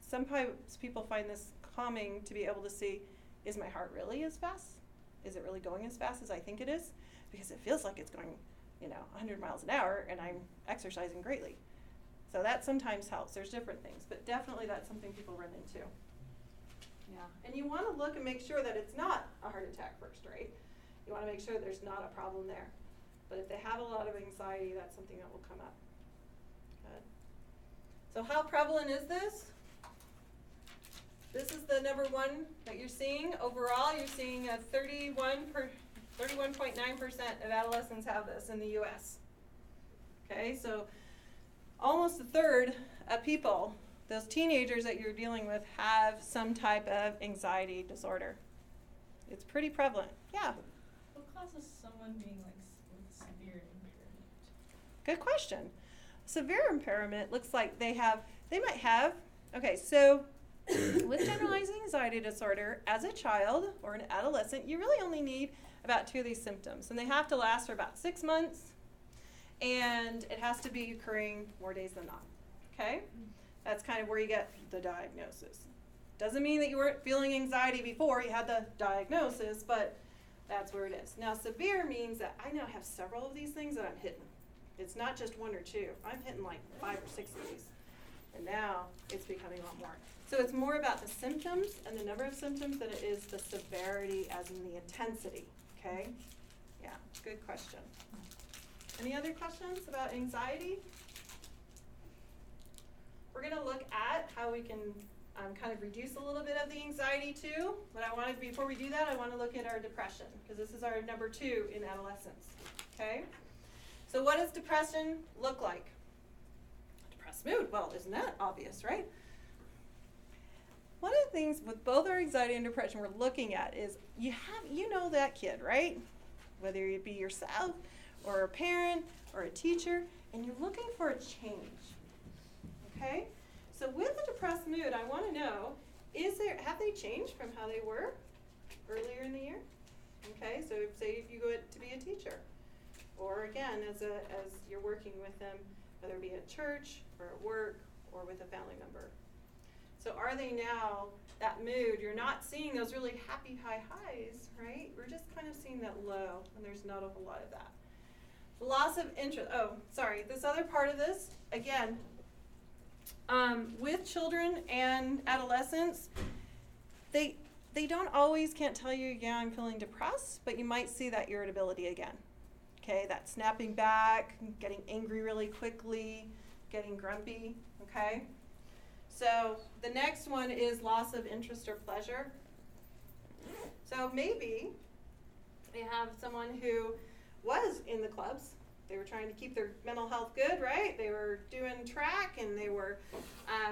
Sometimes people find this calming to be able to see, is my heart really as fast? Is it really going as fast as I think it is? Because it feels like it's going, 100 miles an hour, and I'm exercising greatly. So that sometimes helps. There's different things, but definitely that's something people run into. Yeah, and you want to look and make sure that it's not a heart attack first, right? You want to make sure there's not a problem there. But if they have a lot of anxiety, that's something that will come up. Good. So how prevalent is this? This is the number one that you're seeing. Overall, you're seeing 31.9% of adolescents have this in the U.S. Okay, so almost a third of people, those teenagers that you're dealing with, have some type of anxiety disorder. It's pretty prevalent. Yeah? What causes someone being with severe impairment? Good question. Severe impairment looks like they might have, okay, so with generalized anxiety disorder, as a child or an adolescent, you really only need about 2 of these symptoms. And they have to last for about 6 months, and it has to be occurring more days than not. Okay? That's kind of where you get the diagnosis. Doesn't mean that you weren't feeling anxiety before you had the diagnosis, but that's where it is. Now, severe means that I now have several of these things that I'm hitting. It's not just 1 or 2. I'm hitting like 5 or 6 of these. And now it's becoming a lot more. So it's more about the symptoms and the number of symptoms than it is the severity as in the intensity. Okay? Yeah, good question. Any other questions about anxiety? We're going to look at how we can kind of reduce a little bit of the anxiety too. But before we do that, I want to look at our depression, because this is our number 2 in adolescence. Okay? So what does depression look like? Depressed mood. Well, isn't that obvious, right? One of the things with both our anxiety and depression we're looking at is you know that kid, right? Whether it be yourself or a parent or a teacher, and you're looking for a change. Okay? So with a depressed mood, I want to know, have they changed from how they were earlier in the year? Okay, so say if you go to be a teacher, or again, as you're working with them, whether it be at church or at work or with a family member. So are they now, that mood, you're not seeing those really happy high highs, right? We're just kind of seeing that low, and there's not a whole lot of that. Loss of interest. Oh, sorry. This other part of this, again, with children and adolescents, they don't always can't tell you, yeah, I'm feeling depressed, but you might see that irritability again. Okay, that snapping back, getting angry really quickly, getting grumpy, okay? So the next one is loss of interest or pleasure. So maybe they have someone who was in the clubs. They were trying to keep their mental health good, right? They were doing track, and they were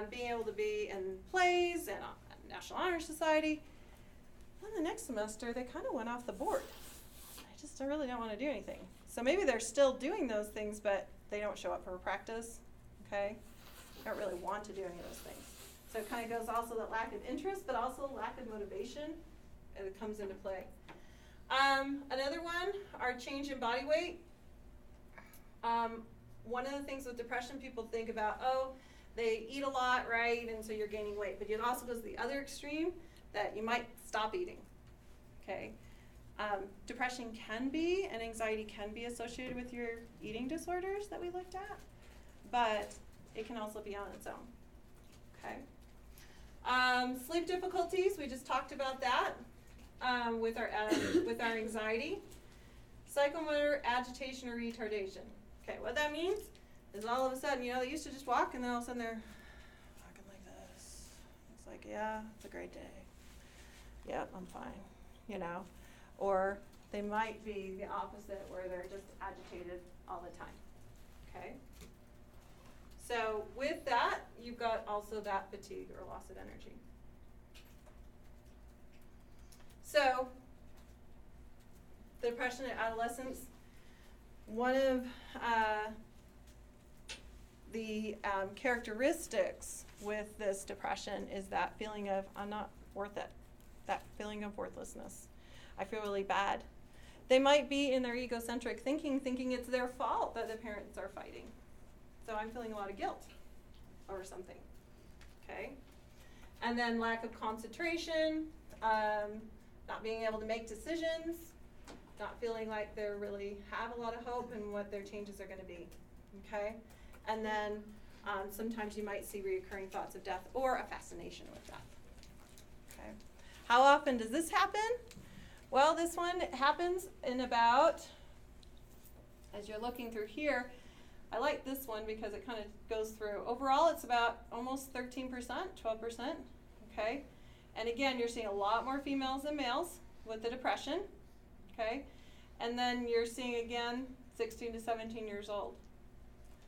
being able to be in plays and National Honor Society. Then the next semester, they kind of went off the board. I really don't want to do anything. So maybe they're still doing those things, but they don't show up for practice, okay? They don't really want to do any of those things. So it kind of goes also that lack of interest, but also lack of motivation, and it comes into play. Another one, our change in body weight. One of the things with depression, people think about, they eat a lot, right, and so you're gaining weight. But it also goes to the other extreme that you might stop eating, okay? Depression can be and anxiety can be associated with your eating disorders that we looked at, but it can also be on its own, okay? Sleep difficulties, we just talked about that with our anxiety. Psychomotor agitation or retardation. Okay, what that means is all of a sudden, they used to just walk and then all of a sudden they're walking like this. It's like, yeah, it's a great day. Yep, I'm fine, Or they might be the opposite where they're just agitated all the time, okay? So with that, you've got also that fatigue or loss of energy. So, the depression in adolescence, one of the characteristics with this depression is that feeling of, I'm not worth it, that feeling of worthlessness. I feel really bad. They might be in their egocentric thinking it's their fault that the parents are fighting. So I'm feeling a lot of guilt over something, okay? And then lack of concentration, not being able to make decisions, not feeling like they really have a lot of hope in what their changes are going to be, okay? And then sometimes you might see recurring thoughts of death or a fascination with death, okay? How often does this happen? Well, this one happens in about, as you're looking through here, I like this one because it kind of goes through. Overall, it's about almost 13%, 12%, okay? And again, you're seeing a lot more females than males with the depression, okay? And then you're seeing, again, 16 to 17 years old.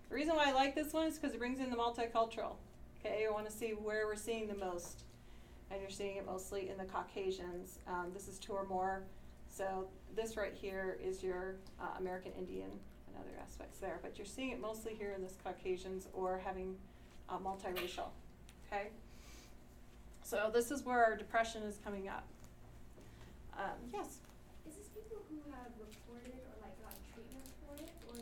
The reason why I like this one is because it brings in the multicultural, okay? I want to see where we're seeing the most. And you're seeing it mostly in the Caucasians. This is 2 or more. So this right here is your American Indian and other aspects there. But you're seeing it mostly here in this Caucasians or having multiracial, okay? So this is where our depression is coming up. Yes? Is this people who have reported or got treatment for it, or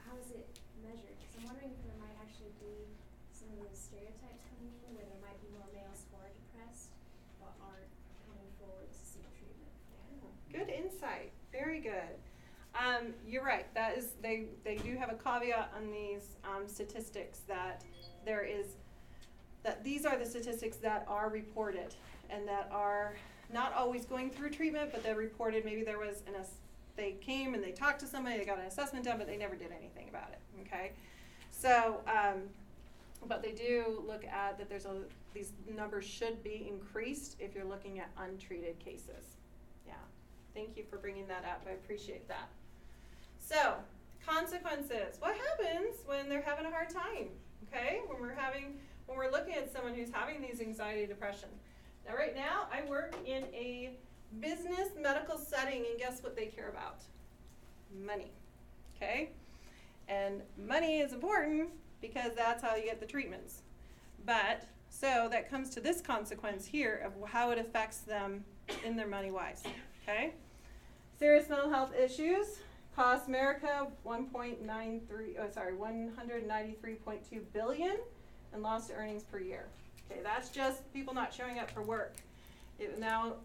how is it measured? Because I'm wondering if there might actually be some of those stereotypes coming in where there might be more males who are depressed but aren't coming forward to seek treatment. Good insight. Very good. You're right. That is, they do have a caveat on these statistics that these are the statistics that are reported and that are not always going through treatment, but they're reported. Maybe there was they came and they talked to somebody, they got an assessment done, but they never did anything about it. Okay, so but they do look at that. These numbers should be increased if you're looking at untreated cases. Yeah, thank you for bringing that up. I appreciate that. So consequences. What happens when they're having a hard time? Okay, when we're looking at someone who's having these anxiety, depression. Now, right now, I work in a business medical setting, and guess what they care about? Money, okay? And money is important because that's how you get the treatments. But, so that comes to this consequence here of how it affects them in their money-wise, okay? Serious mental health issues cost America $193.2 billion in lost earnings per year. Okay, that's just people not showing up for work. It now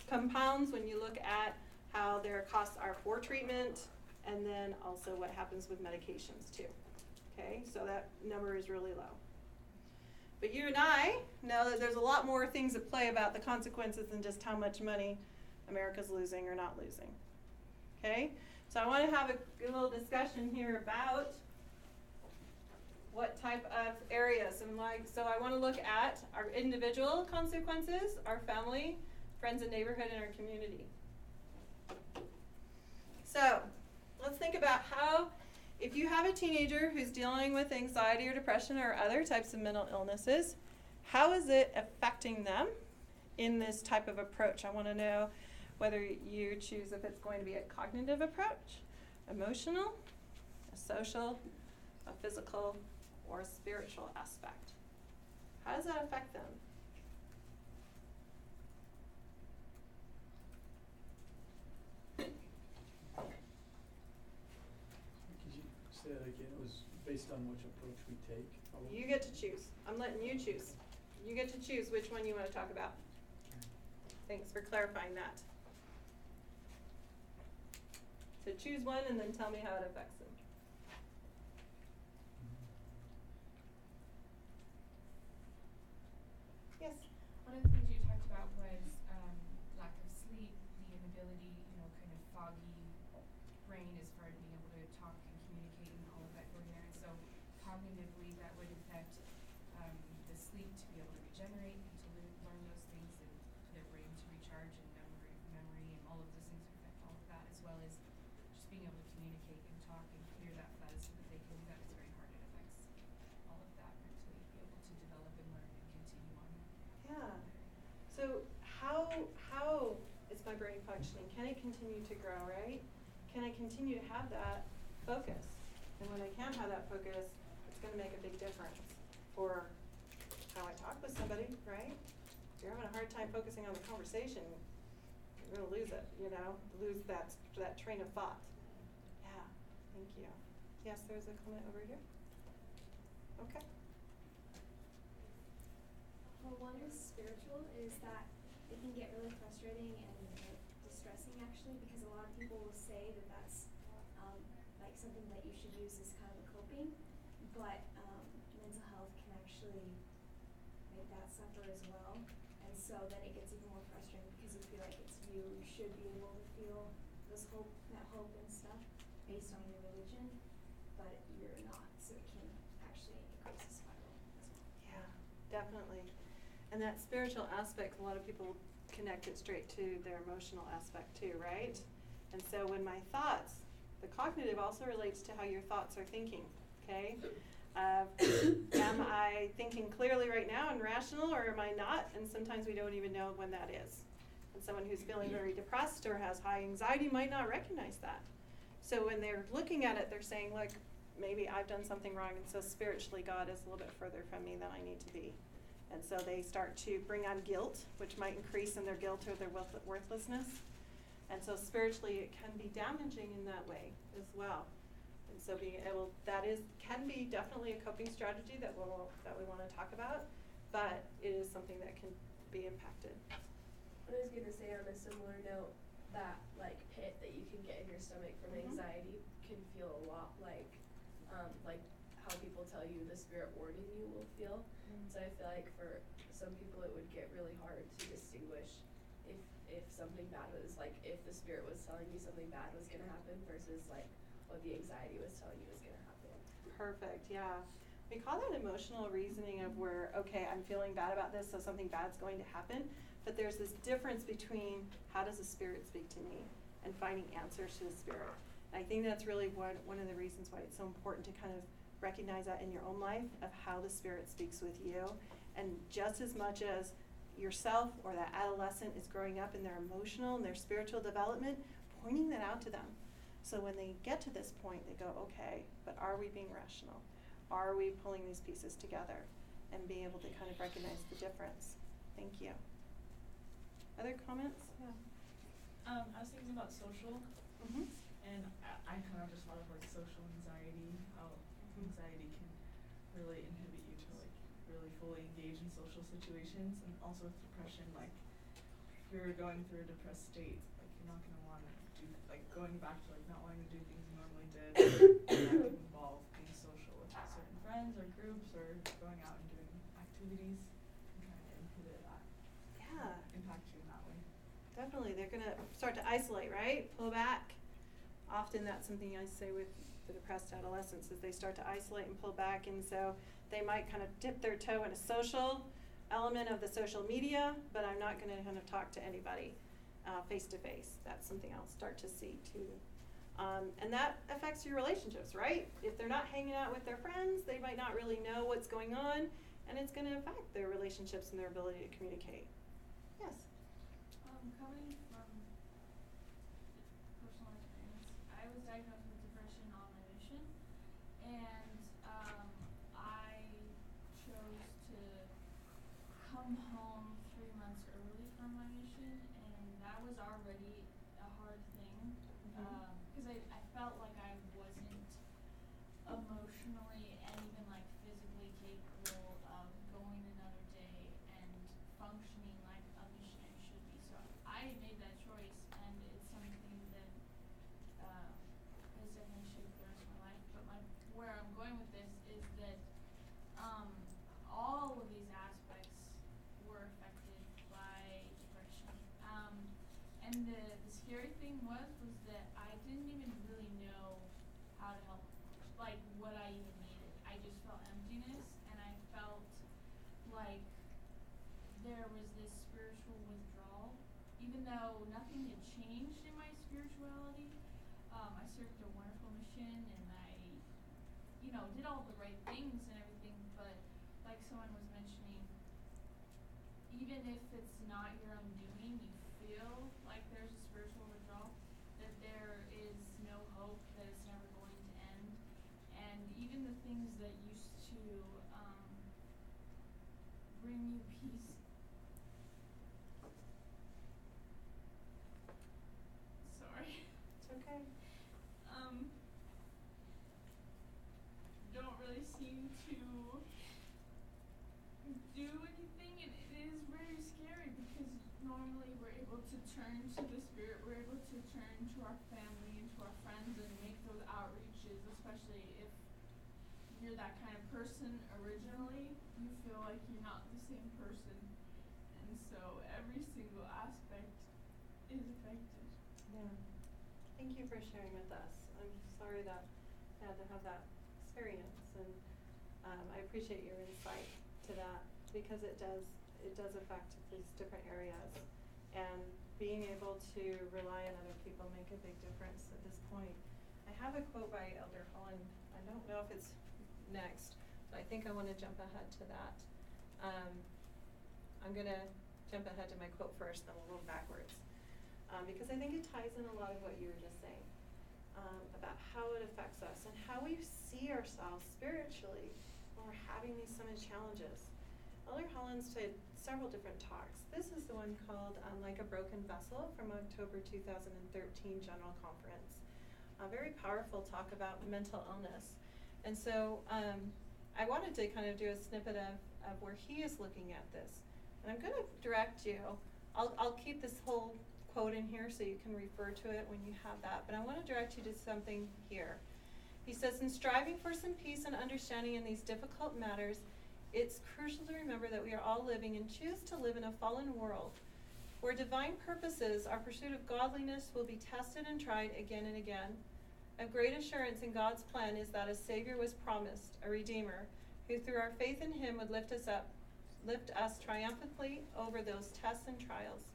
compounds when you look at how their costs are for treatment and then also what happens with medications too. Okay, so that number is really low. But you and I know that there's a lot more things at play about the consequences than just how much money America's losing or not losing. Okay, so I want to have a little discussion here about what type of areas. So I want to look at our individual consequences, our family, friends and neighborhood, and our community. So let's think about how, if you have a teenager who's dealing with anxiety or depression or other types of mental illnesses, how is it affecting them in this type of approach? I want to know whether you choose if it's going to be a cognitive approach, emotional, a social, a physical, or a spiritual aspect. How does that affect them? Could you say that again? It was based based on which approach we take. You get to choose. I'm letting you choose. You get to choose which one you want to talk about. Thanks for clarifying that. So choose one and then tell me how it affects them. Yes? One of the things you talked about was lack of sleep, the inability, kind of foggy brain as far as being able to talk and communicate and all of that going there. And so cognitively that would affect the sleep to be able to regenerate and to learn those things and for their brain to recharge and memory and all of those things affect all of that, as well as just being able to communicate and talk and clear that buzz so that they can do that is very hard. It affects all of that mentally, be able to develop and learn and continue on. Yeah. So how is my brain functioning? Can it continue to grow, right? Can I continue to have that focus? And when I can have that focus, it's going to make a big difference for how I talk with somebody, right? If you're having a hard time focusing on the conversation, you're going to lose it, lose that train of thought. Yeah, thank you. Yes, there's a comment over here. Okay. Well, one is spiritual, is that it can get really frustrating and distressing actually, because a lot of people will say that that's like something that you should use as kind of a coping, but mental health can actually make that suffer as well, and so then it gets even more frustrating because you feel like it's you should be able to feel that hope and stuff based on your religion, but you're not, so it can actually increase the spiral as well. Yeah, definitely. And that spiritual aspect, a lot of people connect it straight to their emotional aspect too, right? And so when my thoughts, the cognitive also relates to how your thoughts are thinking, okay? Am I thinking clearly right now and rational, or am I not? And sometimes we don't even know when that is. And someone who's feeling very depressed or has high anxiety might not recognize that. So when they're looking at it, they're saying, look, maybe I've done something wrong, and so spiritually God is a little bit further from me than I need to be. And so they start to bring on guilt, which might increase in their guilt or their worthlessness. And so spiritually it can be damaging in that way as well. And so being able, can be definitely a coping strategy that we want to talk about, but it is something that can be impacted. I was gonna say on a similar note, that like pit that you can get in your stomach from anxiety can feel a lot like how people tell you the spirit warning you will feel. So I feel like for some people it would get really hard to distinguish if something bad was, like if the spirit was telling you something bad was gonna happen versus like what the anxiety was telling you was gonna happen. Perfect, yeah. We call that emotional reasoning of where, okay, I'm feeling bad about this, so something bad's going to happen. But there's this difference between how does the spirit speak to me and finding answers to the spirit. And I think that's really one of the reasons why it's so important to kind of recognize that in your own life of how the spirit speaks with you. And just as much as yourself or that adolescent is growing up in their emotional and their spiritual development, pointing that out to them. So when they get to this point, they go, okay, but are we being rational? Are we pulling these pieces together and being able to kind of recognize the difference? Thank you. Other comments? Yeah. I was thinking about social, Mm-hmm. and I kind of just thought of like social anxiety, how anxiety can really inhibit you to like really fully engage in social situations, and also with depression, like if you're going through a depressed state, like you're not gonna want to do, like going back to like not wanting to do things you normally did, that can involve being social with certain friends or groups or going out and doing activities and kind of inhibit that. Yeah. Impact you in that way. Definitely. They're going to start to isolate, right? Pull back. Often that's something I say with the depressed adolescents is they start to isolate and pull back, and so they might kind of dip their toe in a social element of the social media, but I'm not going to kind of talk to anybody face to face. That's something I'll start to see too. And that affects your relationships, right? If they're not hanging out with their friends, they might not really know what's going on, and it's going to affect their relationships and their ability to communicate. Yes? Coming from personal experience, I was diagnosed with depression on my mission, and I chose to come home 3 months early from my mission, and that was already a hard thing, because I felt like I wasn't a emotionally and even like physically capable of going another day and functioning like a missionary should be. So I made that choice, and it's something that has definitely shaped the rest of my life. But where I'm going with this is that all of these aspects were affected by depression. And the scary thing was that I didn't even really know how to help, like what I even needed. I just felt emptiness, and I felt like there was this spiritual withdrawal, even though nothing had changed in my spirituality. I served a wonderful mission, and I, did all the right things and everything, but like someone was mentioning, even if it's not your own doing, you feel like there's a spiritual withdrawal, that there is no hope, that it's never going to end. And even the things that used to bring you peace. Sorry. It's okay. Don't really seem to do anything, and it is very scary because normally we're able to turn to the Spirit, we're able to turn to our family and to our friends and make those outreaches, especially if you're that kind of person originally. You feel like you're not the same person, and so every single aspect is affected. Yeah. Thank you for sharing with us. I'm sorry that I had to have that experience, and I appreciate your insight to that, because it does affect these different areas, and being able to rely on other people make a big difference at this point. I have a quote by Elder Holland. I don't know if it's next, but I think I want to jump ahead to that. I'm going to jump ahead to my quote first, then we'll go backwards, because I think it ties in a lot of what you were just saying about how it affects us and how we see ourselves spiritually when we're having these summit challenges. Elder Holland's did several different talks. This is the one called Like a Broken Vessel from October 2013 General Conference. A very powerful talk about mental illness. And so I wanted to kind of do a snippet of where he is looking at this. And I'm going to direct you. I'll keep this whole quote in here so you can refer to it when you have that. But I want to direct you to something here. He says, in striving for some peace and understanding in these difficult matters, it's crucial to remember that we are all living and choose to live in a fallen world where divine purposes, our pursuit of godliness, will be tested and tried again and again. A great assurance in God's plan is that a Savior was promised, a Redeemer, who through our faith in him would lift us triumphantly over those tests and trials,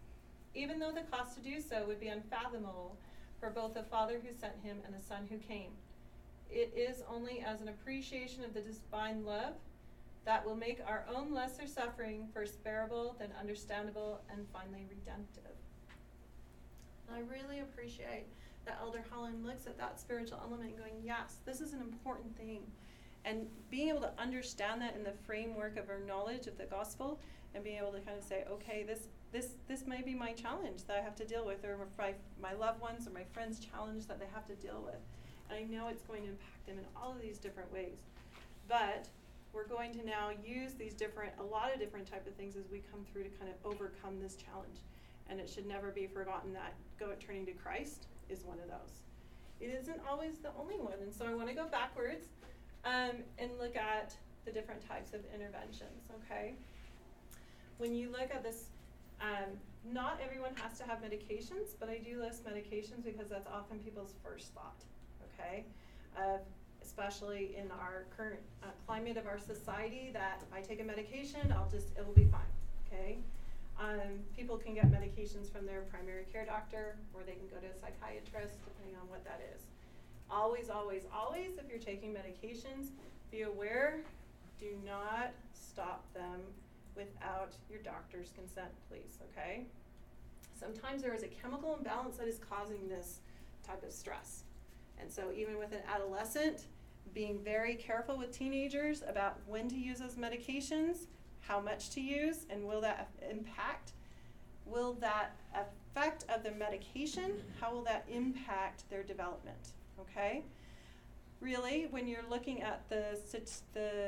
even though the cost to do so would be unfathomable for both the Father who sent him and the Son who came. It is only as an appreciation of the divine love that will make our own lesser suffering first bearable, then understandable, and finally redemptive. And I really appreciate that Elder Holland looks at that spiritual element and going, yes, this is an important thing. And being able to understand that in the framework of our knowledge of the gospel, and being able to kind of say, okay, this may be my challenge that I have to deal with, or my loved ones or my friends' challenge that they have to deal with. And I know it's going to impact them in all of these different ways. But we're going to now use a lot of different type of things as we come through to kind of overcome this challenge. And it should never be forgotten that turning to Christ is one of those. It isn't always the only one. And so I want to go backwards and look at the different types of interventions, okay? When you look at this, not everyone has to have medications, but I do list medications because that's often people's first thought, okay? Especially in our current climate of our society, that if I take a medication, it will be fine, okay? People can get medications from their primary care doctor, or they can go to a psychiatrist, depending on what that is. Always, always, always, if you're taking medications, be aware, do not stop them without your doctor's consent, please, okay? Sometimes there is a chemical imbalance that is causing this type of stress. And so even with an adolescent, being very careful with teenagers about when to use those medications, how much to use, and will that effect of the medication, how will that impact their development, okay? really, when you're looking at the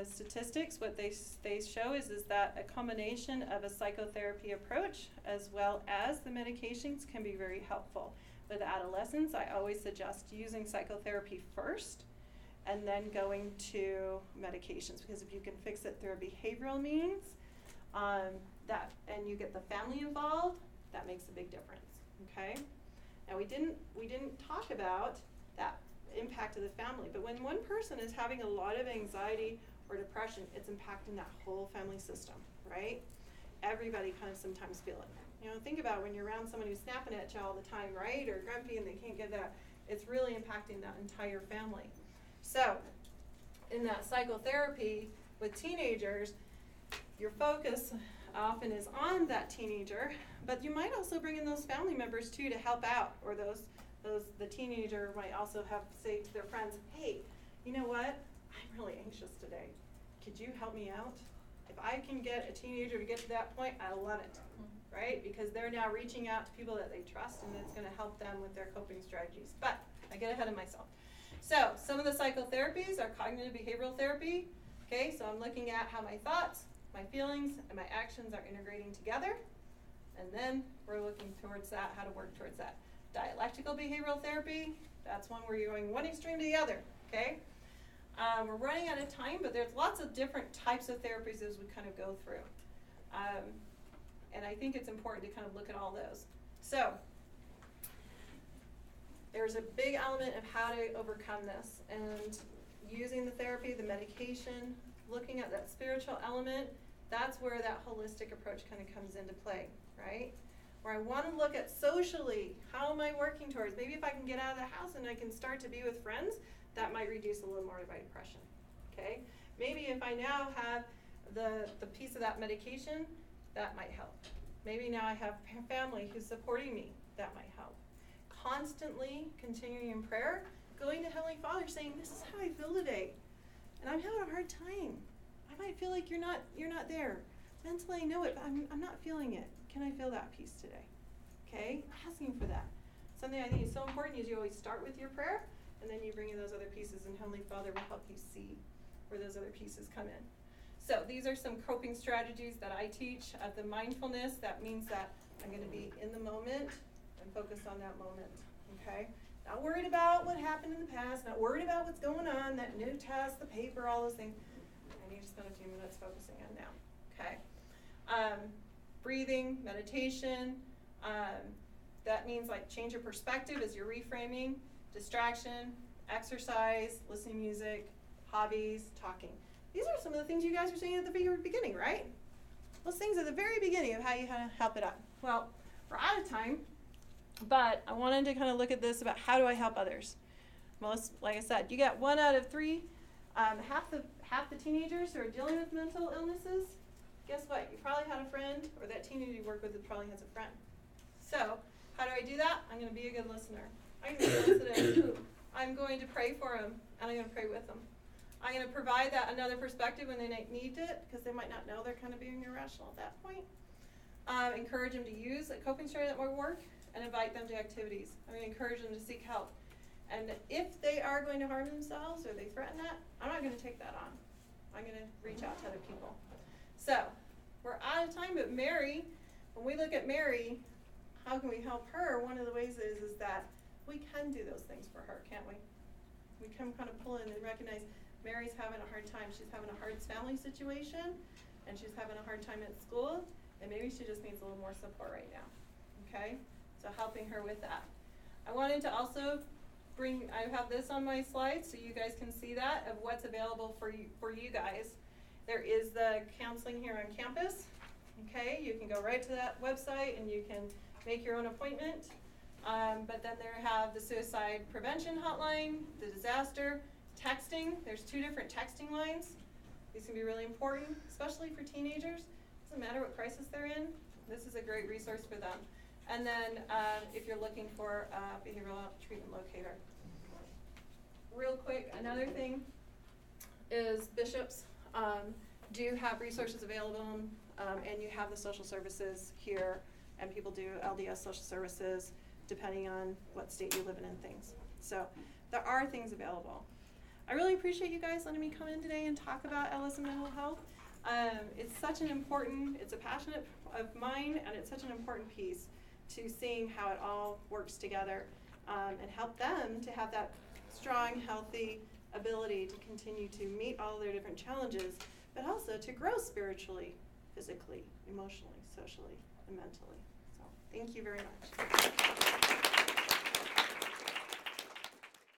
statistics, what they show is that a combination of a psychotherapy approach as well as the medications can be very helpful. With adolescents, I always suggest using psychotherapy first and then going to medications, because if you can fix it through a behavioral means, and you get the family involved, that makes a big difference. Okay? Now we didn't talk about that impact of the family, but when one person is having a lot of anxiety or depression, it's impacting that whole family system, right? Everybody kind of sometimes feel it. You know, think about when you're around someone who's snapping at you all the time, right? Or grumpy and they can't get that. It's really impacting that entire family. So, in that psychotherapy with teenagers, your focus often is on that teenager, but you might also bring in those family members too to help out, or the teenager might also have to say to their friends, hey, you know what? I'm really anxious today. Could you help me out? If I can get a teenager to get to that point, I love it, right? Because they're now reaching out to people that they trust, and it's going to help them with their coping strategies. But I get ahead of myself. So some of the psychotherapies are cognitive behavioral therapy. Okay, so I'm looking at how my thoughts, my feelings, and my actions are integrating together. And then we're looking towards that, how to work towards that. Dialectical behavioral therapy, that's one where you're going one extreme to the other, okay? We're running out of time, but there's lots of different types of therapies as we kind of go through. And I think it's important to kind of look at all those. So, there's a big element of how to overcome this, and using the therapy, the medication, looking at that spiritual element, that's where that holistic approach kind of comes into play, right? Where I want to look at socially, how am I working towards? Maybe if I can get out of the house and I can start to be with friends, that might reduce a little more of my depression, okay? Maybe if I now have the piece of that medication, that might help. Maybe now I have family who's supporting me, that might help. Constantly continuing in prayer, going to Heavenly Father saying, this is how I feel today, and I'm having a hard time. I might feel like you're not there. Mentally I know it, but I'm not feeling it. Can I feel that peace today? Okay, asking for that. Something I think is so important is you always start with your prayer, and then you bring in those other pieces, and Heavenly Father will help you see where those other pieces come in. So these are some coping strategies that I teach of the mindfulness. That means that I'm going to be in the moment and focused on that moment, okay? Not worried about what happened in the past, not worried about what's going on, that new test, the paper, all those things. I need to spend a few minutes focusing on now, okay? Breathing, meditation, that means like change your perspective as you're reframing, distraction, exercise, listening to music, hobbies, talking. These are some of the things you guys were saying at the very beginning, right? Those things at the very beginning of how you kind of help it out. Well, we're out of time, but I wanted to kind of look at this about how do I help others. Most, like I said, you got 1 out of 3. Half the teenagers who are dealing with mental illnesses, guess what? You probably had a friend, or that teenager you work with probably has a friend. So, how do I do that? I'm going to be a good listener. I'm going to listen today. I'm going to pray for them, and I'm going to pray with them. I'm going to provide that another perspective when they need it, because they might not know they're kind of being irrational at that point. Encourage them to use a coping strategy that might work, and invite them to activities. I'm going to encourage them to seek help. And if they are going to harm themselves or they threaten that, I'm not going to take that on. I'm going to reach out to other people. So, we're out of time, but Mary, when we look at Mary, how can we help her? One of the ways is that we can do those things for her, can't we? We can kind of pull in and recognize Mary's having a hard time. She's having a hard family situation, and she's having a hard time at school, and maybe she just needs a little more support right now, okay? So helping her with that. I wanted to also I have this on my slides so you guys can see that of what's available for you guys. There is the counseling here on campus, okay? You can go right to that website and you can make your own appointment. But then there have the suicide prevention hotline, the disaster, texting. There's 2 different texting lines. These can be really important, especially for teenagers. Doesn't matter what crisis they're in. This is a great resource for them. And then if you're looking for a behavioral treatment locator. Real quick, another thing is bishops do have resources available, and you have the social services here, and people do LDS social services depending on what state you live in and things. So there are things available. I really appreciate you guys letting me come in today and talk about LS and mental health. It's such an important, it's a passion of mine, and it's such an important piece to seeing how it all works together, and help them to have that strong, healthy ability to continue to meet all their different challenges, but also to grow spiritually, physically, emotionally, socially, and mentally. So thank you very much.